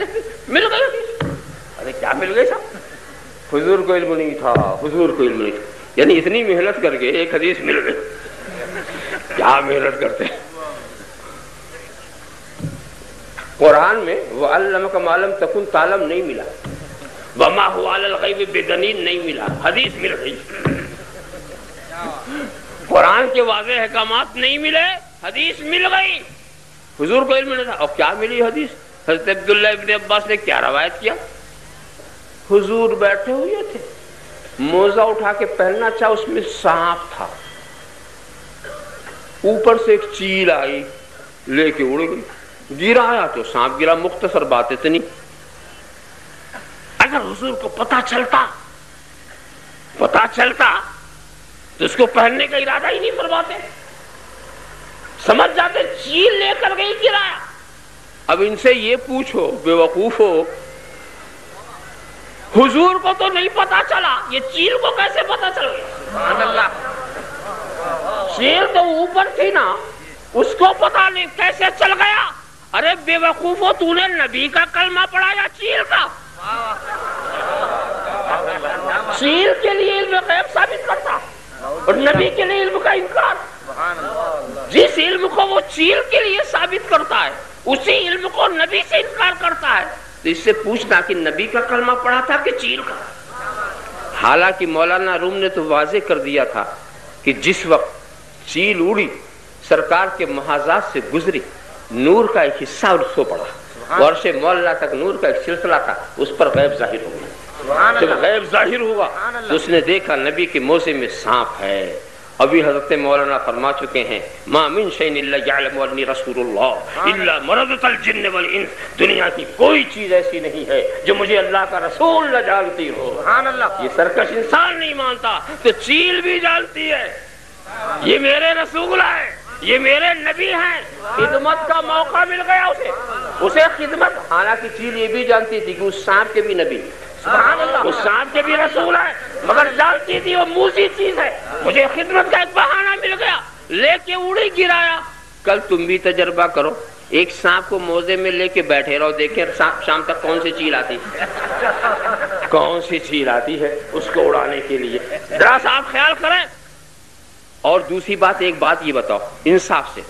Speaker 1: مل گئی. ارے کیا مل گئی صاحب, حضور کو علم نہیں تھا, حضور کو علم نہیں تھا. یعنی اتنی محنت کر کے ایک حدیث مل گئی, کیا محنت کرتے. قرآن میں وَعَلَّمَكَ مَا لَمْ تَكُنْ تَعْلَمْ نہیں ملا, وَمَا هُوَ عَلَى الْغَيْبِ بِضَنِينٍ نہیں ملا, حدیث مل گئی. قرآن کے واضح احکامات نہیں ملے, حدیث مل گئی. حضور کو علم نہیں تھا, اور کیا ملی حدیث. حضرت عبداللہ ابن عباس نے کیا روایت کیا, حضور بیٹھے ہوئے تھے, موزہ اٹھا کے پہننا چاہا, اس میں سانپ تھا, اوپر سے ایک چیل آئی لے کے اڑ گئی, گرایا تو سانپ گرا. مختصر بات اتنی, اگر حضور کو پتا چلتا تو اس کو پہننے کا ارادہ ہی نہیں فرماتے, سمجھ جاتے چیل لے کر گئی, گرایا. اب ان سے یہ پوچھو بے وقوف ہو, حضور کو تو نہیں پتا چلا, یہ چیل کو کیسے پتا چل گیا.
Speaker 2: سبحان اللہ.
Speaker 1: چیل تو اوپر تھی نا, اس کو پتا نہیں کیسے چل گیا. ارے بے وقوف ہو, تو نے نبی کا کلمہ پڑھا یا چیل کا. چیل کے لیے علم غیب ثابت کرتا اور نبی کے لیے علم کا انکار. جس علم کو وہ چیل کے لیے ثابت کرتا ہے اسی علم کو نبی سے انکار کرتا ہے. تو اس سے پوچھنا کہ نبی کا کلمہ پڑھا تھا کہ چیل کا. حالانکہ مولانا روم نے تو واضح کر دیا تھا کہ جس وقت چیل اڑی, سرکار کے محاذات سے گزری, نور کا ایک حصہ اس کو پڑا, عرش مولا تک نور کا ایک سلسلہ تھا, اس پر غیب ظاہر ہو گیا. جب غیب ظاہر ہوا تو اس نے دیکھا نبی کے موزے میں سانپ ہے. ابھی حضرت مولانا فرما چکے ہیں, ما من شیء الا یعلم انی رسول اللہ الا مرضت الجن والانس. دنیا کی کوئی چیز ایسی نہیں ہے جو مجھے اللہ کا رسول نہ جانتی ہو.
Speaker 2: سبحان اللہ.
Speaker 1: یہ سرکش انسان نہیں مانتا تو چیل بھی جانتی ہے, یہ میرے رسول ہے, یہ میرے نبی ہیں. خدمت کا موقع مل گیا اسے خدمت. حالانکہ چیل یہ بھی جانتی تھی کہ اس سانپ کے بھی نبی,
Speaker 2: سبحان اللہ,
Speaker 1: اس سانپ کے بھی رسول ہے, مگر جانتی تھی وہ موذی چیز ہے. مجھے خدمت کا ایک بہانہ مل گیا, لے کے اڑی, گرایا. کل تم بھی تجربہ کرو, ایک سانپ کو موزے میں لے کے بیٹھے رہو, دیکھیں شام تک کون سی چیل آتی ہے اس کو اڑانے کے لیے. ذرا سا آپ خیال کریں. اور دوسری بات, ایک بات یہ بتاؤ انصاف سے,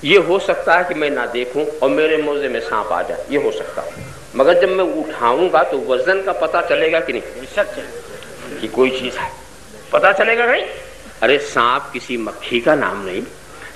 Speaker 1: یہ ہو سکتا ہے کہ میں نہ دیکھوں اور میرے موزے میں سانپ آ جائے, یہ ہو سکتا ہے, مگر جب میں اٹھاؤں گا تو وزن کا پتہ چلے گا کہ نہیں, کہ کوئی چیز ہے, پتہ چلے گا نہیں. ارے سانپ کسی مکھی کا نام نہیں,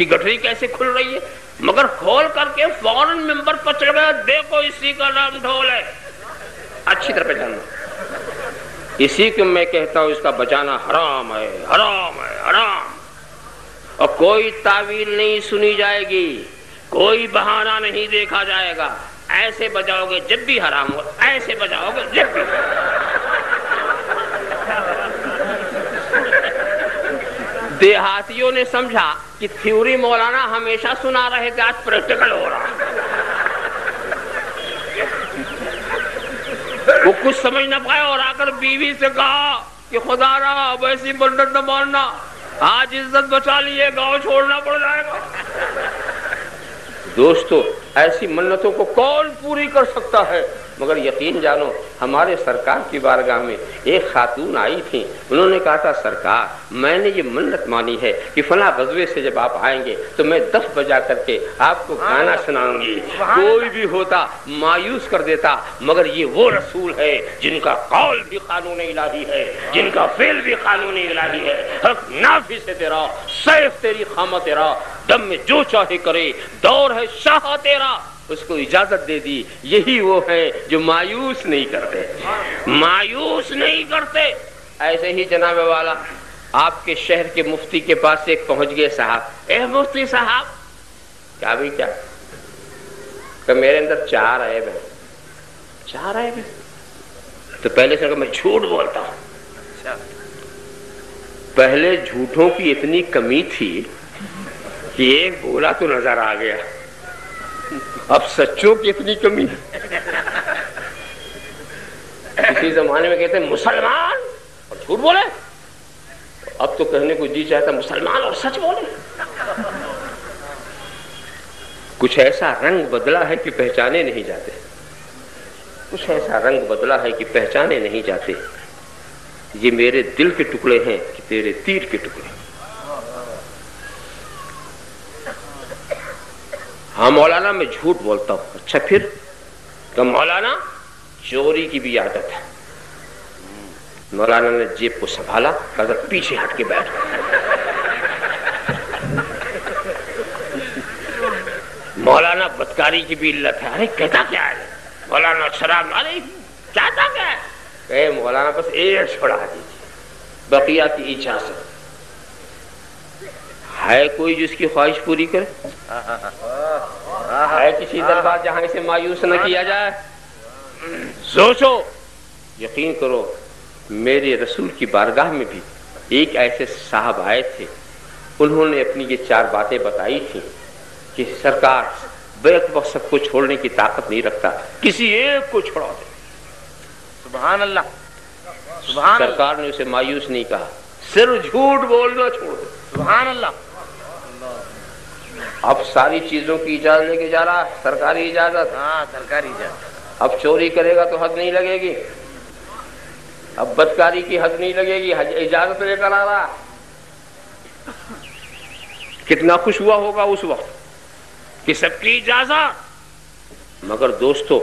Speaker 1: کہ گٹری کیسے کھل رہی ہے، مگر کھول کر کے فوراً ممبر پر چڑھ گیا، دیکھو اسی کا نام ڈھول ہے، اچھی طرح پہچاننا، اسی کو میں کہتا ہوں اس کا بجانا حرام ہے، حرام ہے، حرام، اور کوئی تعویل نہیں سنی جائے گی، کوئی بہانہ نہیں دیکھا جائے گا، ایسے بجاؤ گے جب بھی حرام ہو، ایسے بجاؤ گے جب بھی۔ دیہاتیوں نے سمجھا کہ تھیوری مولانا ہمیشہ سنا رہے تھے، آج پریکٹیکل ہو رہا، وہ کچھ سمجھ نہ پائے اور آ کر بیوی سے کہا کہ خدا رہا اب ایسی منت نہ ماننا، آج عزت بچا لیے، گاؤں چھوڑنا پڑ جائے گا۔ دوستو ایسی منتوں کو کون پوری کر سکتا ہے؟ مگر یقین جانو ہمارے سرکار کی بارگاہ میں ایک خاتون آئی تھی، انہوں نے کہا تھا سرکار میں نے یہ منت مانی ہے کہ فلاں غزوے سے جب آپ آئیں گے تو میں دف بجا کر کے آپ کو گانا سناؤں گی، کوئی بھی ہوتا مایوس کر دیتا، مگر یہ وہ رسول ہے جن کا قول بھی قانون الہی ہے، جن کا فعل بھی قانون الہی ہے، حق نافذ ہے تیرا، سیف تیری خامہ تیرا، دم میں جو چاہے کرے، دور ہے شاہ تیرا، اس کو اجازت دے دی۔ یہی وہ ہیں جو مایوس نہیں کرتے، مایوس نہیں کرتے۔ ایسے ہی جناب والا آپ کے شہر کے مفتی کے پاس ایک پہنچ گئے صاحب، اے مفتی صاحب، کیا بھی کیا کہ میرے اندر 4 عیب ہیں، 4 عیب ہیں، تو پہلے سے میں جھوٹ بولتا ہوں۔ پہلے جھوٹوں کی اتنی کمی تھی کہ ایک بولا تو نظر آ گیا، اب سچوں کی اتنی کمی ہے۔ کسی زمانے میں کہتے ہیں مسلمان اور جھوٹ بولے، اب تو کہنے کو جی چاہتا مسلمان اور سچ بولے۔ کچھ ایسا رنگ بدلا ہے کہ پہچانے نہیں جاتے، کچھ ایسا رنگ بدلا ہے کہ پہچانے نہیں جاتے۔ یہ میرے دل کے ٹکڑے ہیں کہ تیرے تیر کے ٹکڑے۔ ہاں مولانا میں جھوٹ بولتا ہوں، اچھا پھر کہ مولانا چوری کی بھی عادت ہے۔ مولانا نے جیب کو سنبھالا، کہا پیچھے ہٹ کے بیٹھ۔ مولانا بدکاری کی بھی علت ہے، ارے کہتا کیا ہے مولانا؟ شراب، ارے چاہتا کیا ہے؟ کہ مولانا بس ایک چھوڑا دیجیے، بقیہ کی اجازت ہے۔ کوئی جس کی خواہش پوری کرے؟ ہے کسی دربار جہاں اسے مایوس نہ کیا جائے؟ سوچو، یقین کرو میرے رسول کی بارگاہ میں بھی ایک ایسے صاحب آئے تھے، انہوں نے اپنی یہ 4 باتیں بتائی تھیں کہ سرکار بیک وقت سب کو چھوڑنے کی طاقت نہیں رکھتا، کسی ایک کو چھوڑا دے۔
Speaker 2: سبحان اللہ، سبحان اللہ۔
Speaker 1: سرکار نے اسے مایوس نہیں کہا، صرف جھوٹ بولنا چھوڑ دو۔
Speaker 2: سبحان اللہ۔
Speaker 1: اب ساری چیزوں کی اجازت لے کے جا رہا، سرکاری اجازت۔
Speaker 2: ہاں سرکاری اجازت۔
Speaker 1: اب چوری کرے گا تو حد نہیں لگے گی، اب بدکاری کی حد نہیں لگے گی، اجازت لے کر آ رہا۔ کتنا خوش ہوا ہوگا اس وقت کہ سب کی اجازت۔ مگر دوستو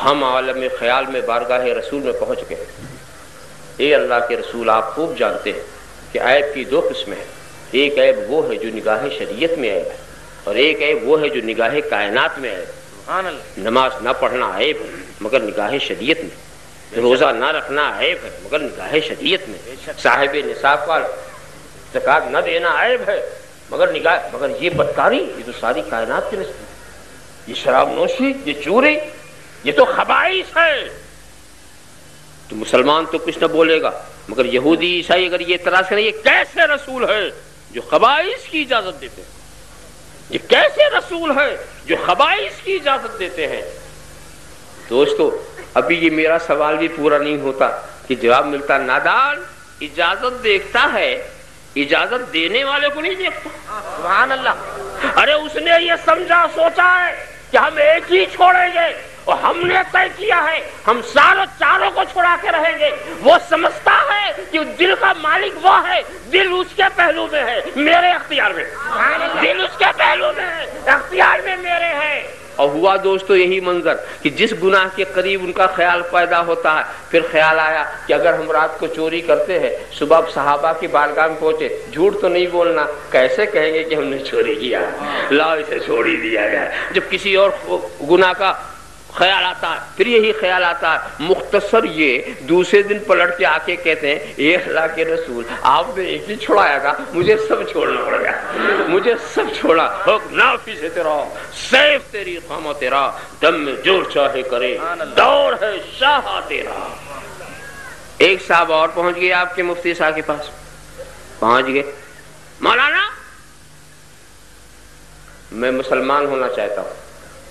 Speaker 1: ہم عالم خیال میں بارگاہ رسول میں پہنچ گئے۔ اے اللہ کے رسول آپ خوب جانتے ہیں کہ عیب کی 2 قسمیں ہیں، ایک عیب وہ ہے جو نگاہ شریعت میں عیب ہے، اور ایک عیب وہ ہے جو نگاہ کائنات میں عیب ہے۔
Speaker 2: سبحان اللہ۔
Speaker 1: نماز نہ پڑھنا عیب ہے مگر نگاہ شریعت میں، روزہ نہ رکھنا عیب ہے مگر نگاہ شریعت میں، صاحب نصاب کا زکات نہ دینا عیب ہے مگر یہ بدکاری، یہ تو ساری کائنات کے نسبت، یہ شراب نوشی، یہ چوری، یہ تو خبائث ہے۔ تو مسلمان تو کچھ نہ بولے گا، مگر یہودی عیسائی اگر یہ اعتراض کریں یہ کیسے رسول ہے جو خبائث کی اجازت دیتے ہیں؟ یہ کیسے رسول ہے جو خبائث کی اجازت دیتے ہیں؟ دوستو ابھی یہ میرا سوال بھی پورا نہیں ہوتا کہ جواب ملتا، نادان اجازت دیکھتا ہے، اجازت دینے والے کو نہیں دیکھتا۔
Speaker 2: سبحان اللہ۔
Speaker 1: ارے اس نے یہ سمجھا سوچا ہے کہ ہم ایک ہی چھوڑیں گے، اور ہم نے طے کیا ہے ہم چاروں کو چھڑا کے رہیں گے۔ وہ سمجھتا ہے کہ دل کا مالک وہ ہے، دل اس کے پہلو میں ہے، میرے اختیار میں، دل اس کے پہلو میں ہے، اختیار میں میرے ہے۔ اور ہوا دوستو یہی منظر کہ جس گناہ کے قریب ان کا خیال پیدا ہوتا ہے، پھر خیال آیا کہ اگر ہم رات کو چوری کرتے ہیں، صبح صحابہ کی بارگاہ میں پہنچے، جھوٹ تو نہیں بولنا، کیسے کہیں گے کہ ہم نے چوری کیا، لاؤ اسے چھوڑ ہی دیا گیا۔ جب کسی اور گناہ کا خیال آتا ہے، پھر یہی خیال آتا ہے۔ مختصر یہ دوسرے دن پلٹ کے آ کے کہتے ہیں اے اللہ کے رسول، آپ نے ایک ہی چھوڑایا تھا، مجھے سب چھوڑنا پڑ گیا، مجھے سب چھوڑا، حکم نافذ ہے تیرا، سیف تیری خامہ تیرا، دم میں جو چاہے کرے، دور ہے شاہ تیرا۔ ایک صاحب اور پہنچ گئے آپ کے مفتی صاحب کے پاس، پہنچ گئے، مولانا میں مسلمان ہونا چاہتا ہوں۔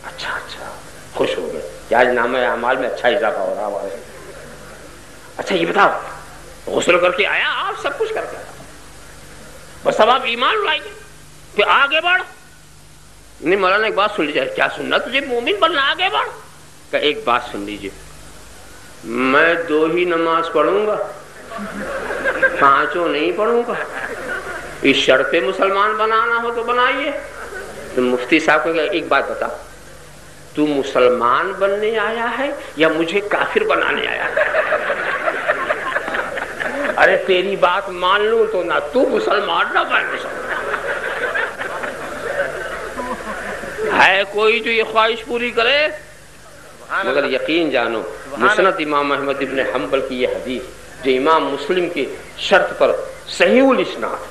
Speaker 1: اچھا اچھا، خوش ہو گئے کہ آج نامہ اعمال میں اچھا اضافہ ہو رہا ہے۔ اچھا یہ بتاؤ، غسل کر کے آیا آپ، سب کچھ کر کے آیا، بس اب آپ ایمان لائیے، پھر آگے بڑھ۔ نہیں مولانا ایک بات سن لیجیے۔ کیا سننا تجھے؟ مومن بننا، آگے بڑھ۔ کہ ایک بات سن لیجیے، میں 2 ہی نماز پڑھوں گا، 5 نہیں پڑھوں گا، اس شرط پہ مسلمان بنانا ہو تو بنائیے۔ تو مفتی صاحب کو کہا ایک بات بتا، تو مسلمان بننے آیا ہے یا مجھے کافر بنانے آیا ہے؟ ارے تیری بات مان لوں تو نہ تو مسلمان نہ بن ہے کوئی جو یہ خواہش پوری کرے؟ مگر یقین جانو، مسند امام احمد ابن حنبل کی یہ حدیث جو امام مسلم کی شرط پر صحیح الاسناد،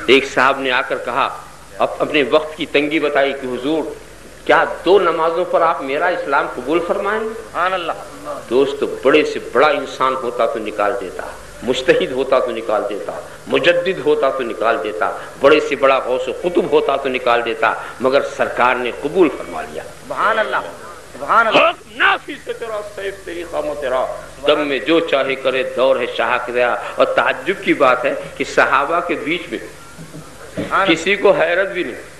Speaker 1: ایک صاحب نے آ کر کہا، اپنے وقت کی تنگی بتائی کہ حضور کیا 2 نمازوں پر آپ میرا اسلام قبول فرمائیں گے؟ سبحان اللہ۔ دوستو بڑے سے بڑا انسان ہوتا تو نکال دیتا، مجتہد ہوتا تو نکال دیتا، مجدد ہوتا تو نکال دیتا، بڑے سے بڑا غوث و قطب ہوتا تو نکال دیتا، مگر سرکار نے قبول فرما لیا۔ سبحان اللہ، سبحان اللہ۔ نافذ ہے تیرا، سیف تیری خامہ تیرا، دم میں جو چاہے کرے، دور ہے شاہ تیرا۔ اور تعجب کی بات ہے کہ صحابہ کے بیچ میں کسی کو حیرت بھی نہیں،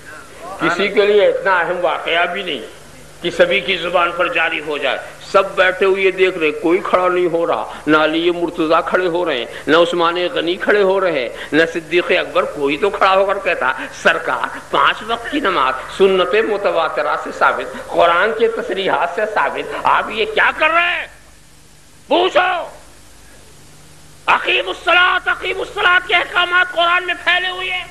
Speaker 1: کسی کے لیے اتنا اہم واقعہ بھی نہیں کہ سبھی کی زبان پر جاری ہو جائے۔ سب بیٹھے ہوئے دیکھ رہے، کوئی کھڑا نہیں ہو رہا، نہ علی مرتضیٰ کھڑے ہو رہے ہیں، نہ عثمان غنی کھڑے ہو رہے ہیں، نہ صدیق اکبر، کوئی تو کھڑا ہو کر کہتا سرکار 5 وقت کی نماز سنت متواترہ سے ثابت، قرآن کے تصریحات سے ثابت، آپ یہ کیا کر رہے ہیں؟ پوچھو۔ اقیم الصلاۃ، اقیم الصلاۃ کے احکامات قرآن میں پھیلے ہوئے ہیں۔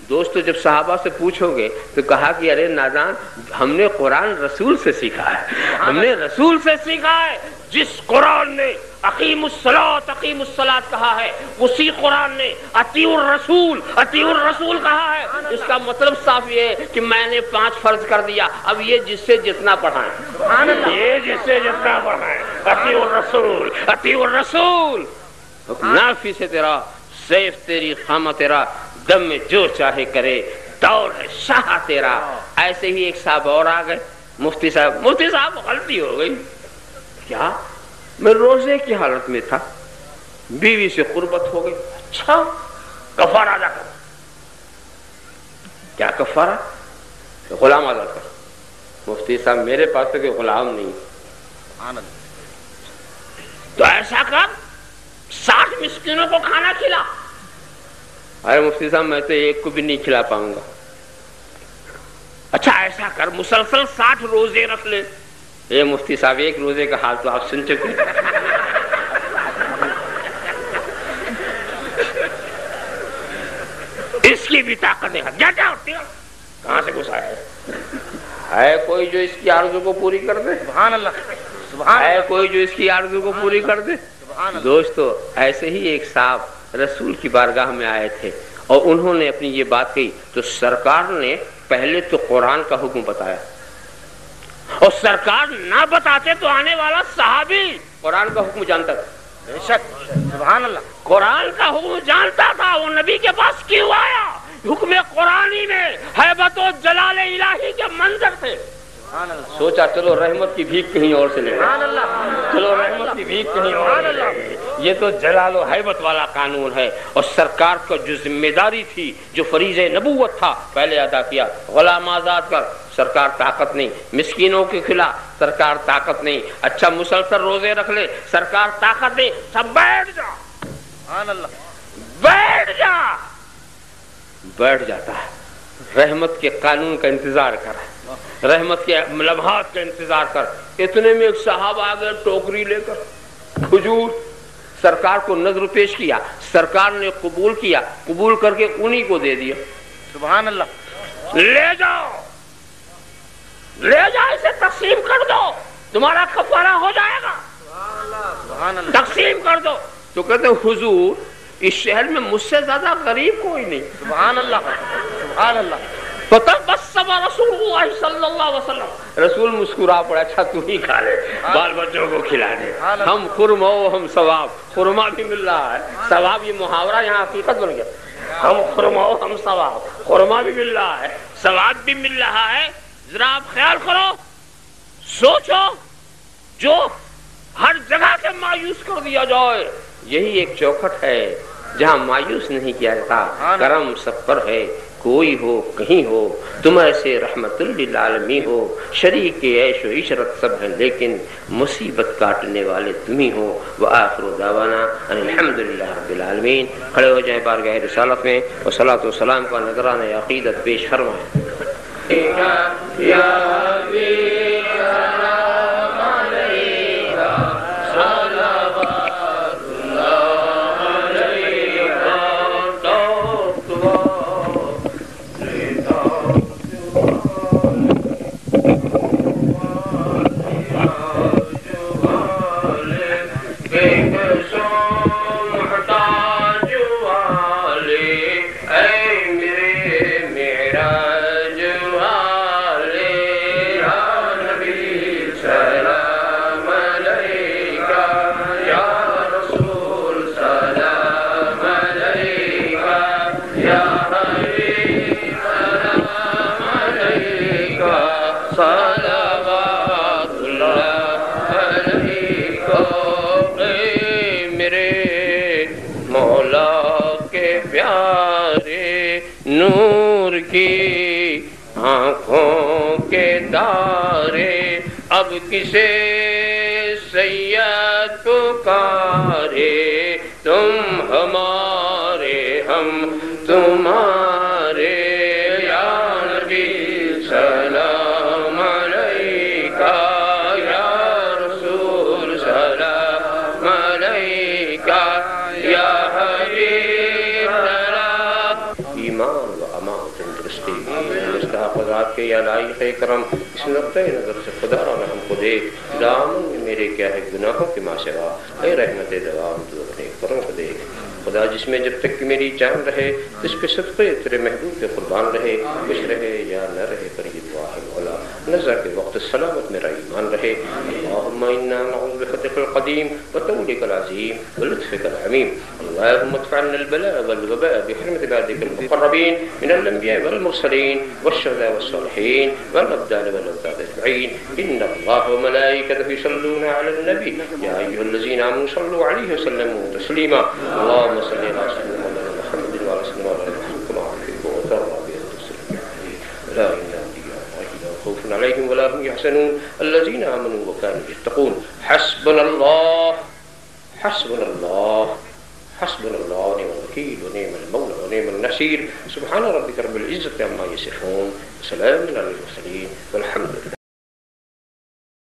Speaker 1: دوستو جب صحابہ سے پوچھو گے تو کہا کہ ارے نادان، ہم نے قرآن رسول سے سیکھا ہے، ہم نے رسول سے سیکھا ہے۔ جس قرآن نے اقیم الصلاۃ، اقیم الصلاۃ کہا ہے، اسی قرآن نے اطیعوا الرسول، اطیعوا الرسول کہا ہے۔ اس کا مطلب صاف یہ ہے کہ میں نے 5 فرض کر دیا، اب یہ جس سے جتنا پڑھائیں، یہ جس سے جتنا پڑھائیں، اطیعوا الرسول، اطیعوا الرسول۔ نافذ ہے تیرا، سیف تیری خامہ تیرا، دم میں جو چاہے کرے، دور ہے شاہ تیرا۔ ایسے ہی ایک صاحب اور آ گئے، مفتی صاحب غلطی ہو گئی۔ کیا؟ میں روزے کی حالت میں تھا، بیوی سے قربت ہو گئی۔ اچھا کفارہ ادا کر۔ کیا کفارہ؟ غلام آزاد کر۔ مفتی صاحب میرے پاس تو کوئی غلام نہیں، تو ایسا کر 60 مسکینوں کو کھانا کھلا۔ ارے مفتی صاحب میں تو ایک کو بھی نہیں کھلا پاؤں گا۔ اچھا ایسا کر مسلسل 60 روزے رکھ لے۔ اے مفتی صاحب ایک روزے کا حال تو آپ سن چکے۔ اس کی بھی طاقت ہے، کیا ہوتی ہے؟ کہاں سے گھسا ہے کوئی جو اس کی آرزو کو پوری کر دے؟ سبحان اللہ، سبحان اللہ۔ ہے کوئی جو اس کی آرزو کو پوری کر دے؟ دوستو ایسے ہی ایک صاحب رسول کی بارگاہ میں آئے تھے اور انہوں نے اپنی یہ بات کہی تو سرکار نے پہلے تو قرآن کا حکم بتایا، اور سرکار نہ بتاتے تو آنے والا صحابی قرآن کا حکم جانتا تھا۔ بے شک، سبحان اللہ، قرآن کا حکم جانتا تھا۔ وہ نبی کے پاس کیوں آیا؟ حکم قرآنی میں ہیبت و جلال الہی کے منظر تھے۔ سوچا چلو رحمت کی بھیک کہیں اور سے لے، چلو رحمت کی بھیک کہیں اور سے لے۔ یہ تو جلال و ہیبت والا قانون ہے، اور سرکار کا جو ذمہ داری تھی، جو فریضہ نبوت تھا، پہلے ادا کیا۔ غلام آزاد کر، سرکار طاقت نہیں۔ مسکینوں کے کھلا، سرکار طاقت نہیں۔ اچھا مسلسل روزے رکھ لے، سرکار طاقت نہیں۔ سب بیٹھ جا، سبحان اللہ، بیٹھ جا۔ بیٹھ جاتا ہے، رحمت کے قانون کا انتظار کر، رحمت کے لمحات کا انتظار کر۔ اتنے میں ایک صاحب آ گئے ٹوکری لے کر، کھجور، سرکار کو نظر پیش کیا، سرکار نے قبول کیا، قبول کر کے انہی کو دے دیا۔
Speaker 2: سبحان اللہ،
Speaker 1: لے جاؤ، لے جاؤ، اسے تقسیم کر دو، تمہارا کفارہ ہو جائے گا،
Speaker 2: سبحان اللہ،
Speaker 1: تقسیم کر دو۔ تو کہتے ہیں حضور اس شہر میں مجھ سے زیادہ غریب کوئی نہیں۔
Speaker 2: سبحان اللہ، سبحان اللہ۔
Speaker 1: فتبسم رسول اللہ صلی اللہ علیہ وسلم، رسول مسکرا پڑا، اچھا تو ہی کھا لے، بال بچوں کو کھلا دے، ہم خرما و ہم ثواب، خرما بھی مل رہا ہے، ثواب، یہ محاورہ یہاں حقیقت بن گیا، ہم خرما و ہم ثواب، خرما بھی مل رہا ہے، ثواب بھی مل رہا ہے۔ ذرا آپ خیال کرو، سوچو، جو ہر جگہ سے مایوس کر دیا جائے، یہی ایک چوکھٹ ہے جہاں مایوس نہیں کیا جاتا۔ کرم سب پر ہے، کوئی ہو کہیں ہو، تم ایسے رحمت للعالمین ہو، شریک عیش و عشرت سب ہیں لیکن مصیبت کاٹنے والے تم ہی ہو۔ وآخر دعوانا ان الحمدللہ رب العالمین۔ کھڑے ہو جائیں بارگاہ رسالت میں اور صلاۃ و سلام کا نذرانہ عقیدت پیش فرمائیں۔ نور کی آنکھوں کے تارے اب کسے سید پکارے، تم ہمارے ہم تمہارے، یا نبی سلام علیکہ، یا رسول سلام علیکہ، یا حبیب سلام۔ ایمان و امان و تندرستی مستحفظات کے یا لائق کرم، اس نقطۂ نظر سے خدا را ہم کو دیکھ، دامن میں میرے کیا ہے گناہوں کے ماں سوا، اے رحمت دوام تو اپنے کرم کو دیکھ۔ خدا جس میں جب تک کہ میری جان رہے، اس کے صدقے تیرے محبوب کے قربان رہے، خوش رہے یا نہ رہے، پر یہ دعا ہے مولا، نظر کے وقت سلامت میرا ایمان رہے۔ اللہم انا نعوذ بفتح القدیم وطولک العظیم ولطفک الحمیم، اللہم ادفع عنا البلاء والوباء بحرمت عبادک المقربین من الانبیاء والمرسلین والشہداء والصالحین والابدال والاولاد اجمعین، ان اللہ وملائکتہ یصلون علی النبی یا ایھا الذین آمنوا صلوا علیہ وسلموا تسلیما، اللہم صل علی سیدنا محمد وعلی سیدنا محمد کما تحب وترضى لا اله الا خوف عليهم ولا هم يحزنون الذين آمنوا وكانوا يتقون۔ حسبنا الله، حسبنا الله، حسبنا الله ونعم الوكيل ونعم المولى ونعم النصير۔ سبحان ربك رب العزة عما يصفون، وسلام على المرسلين والحمد لله۔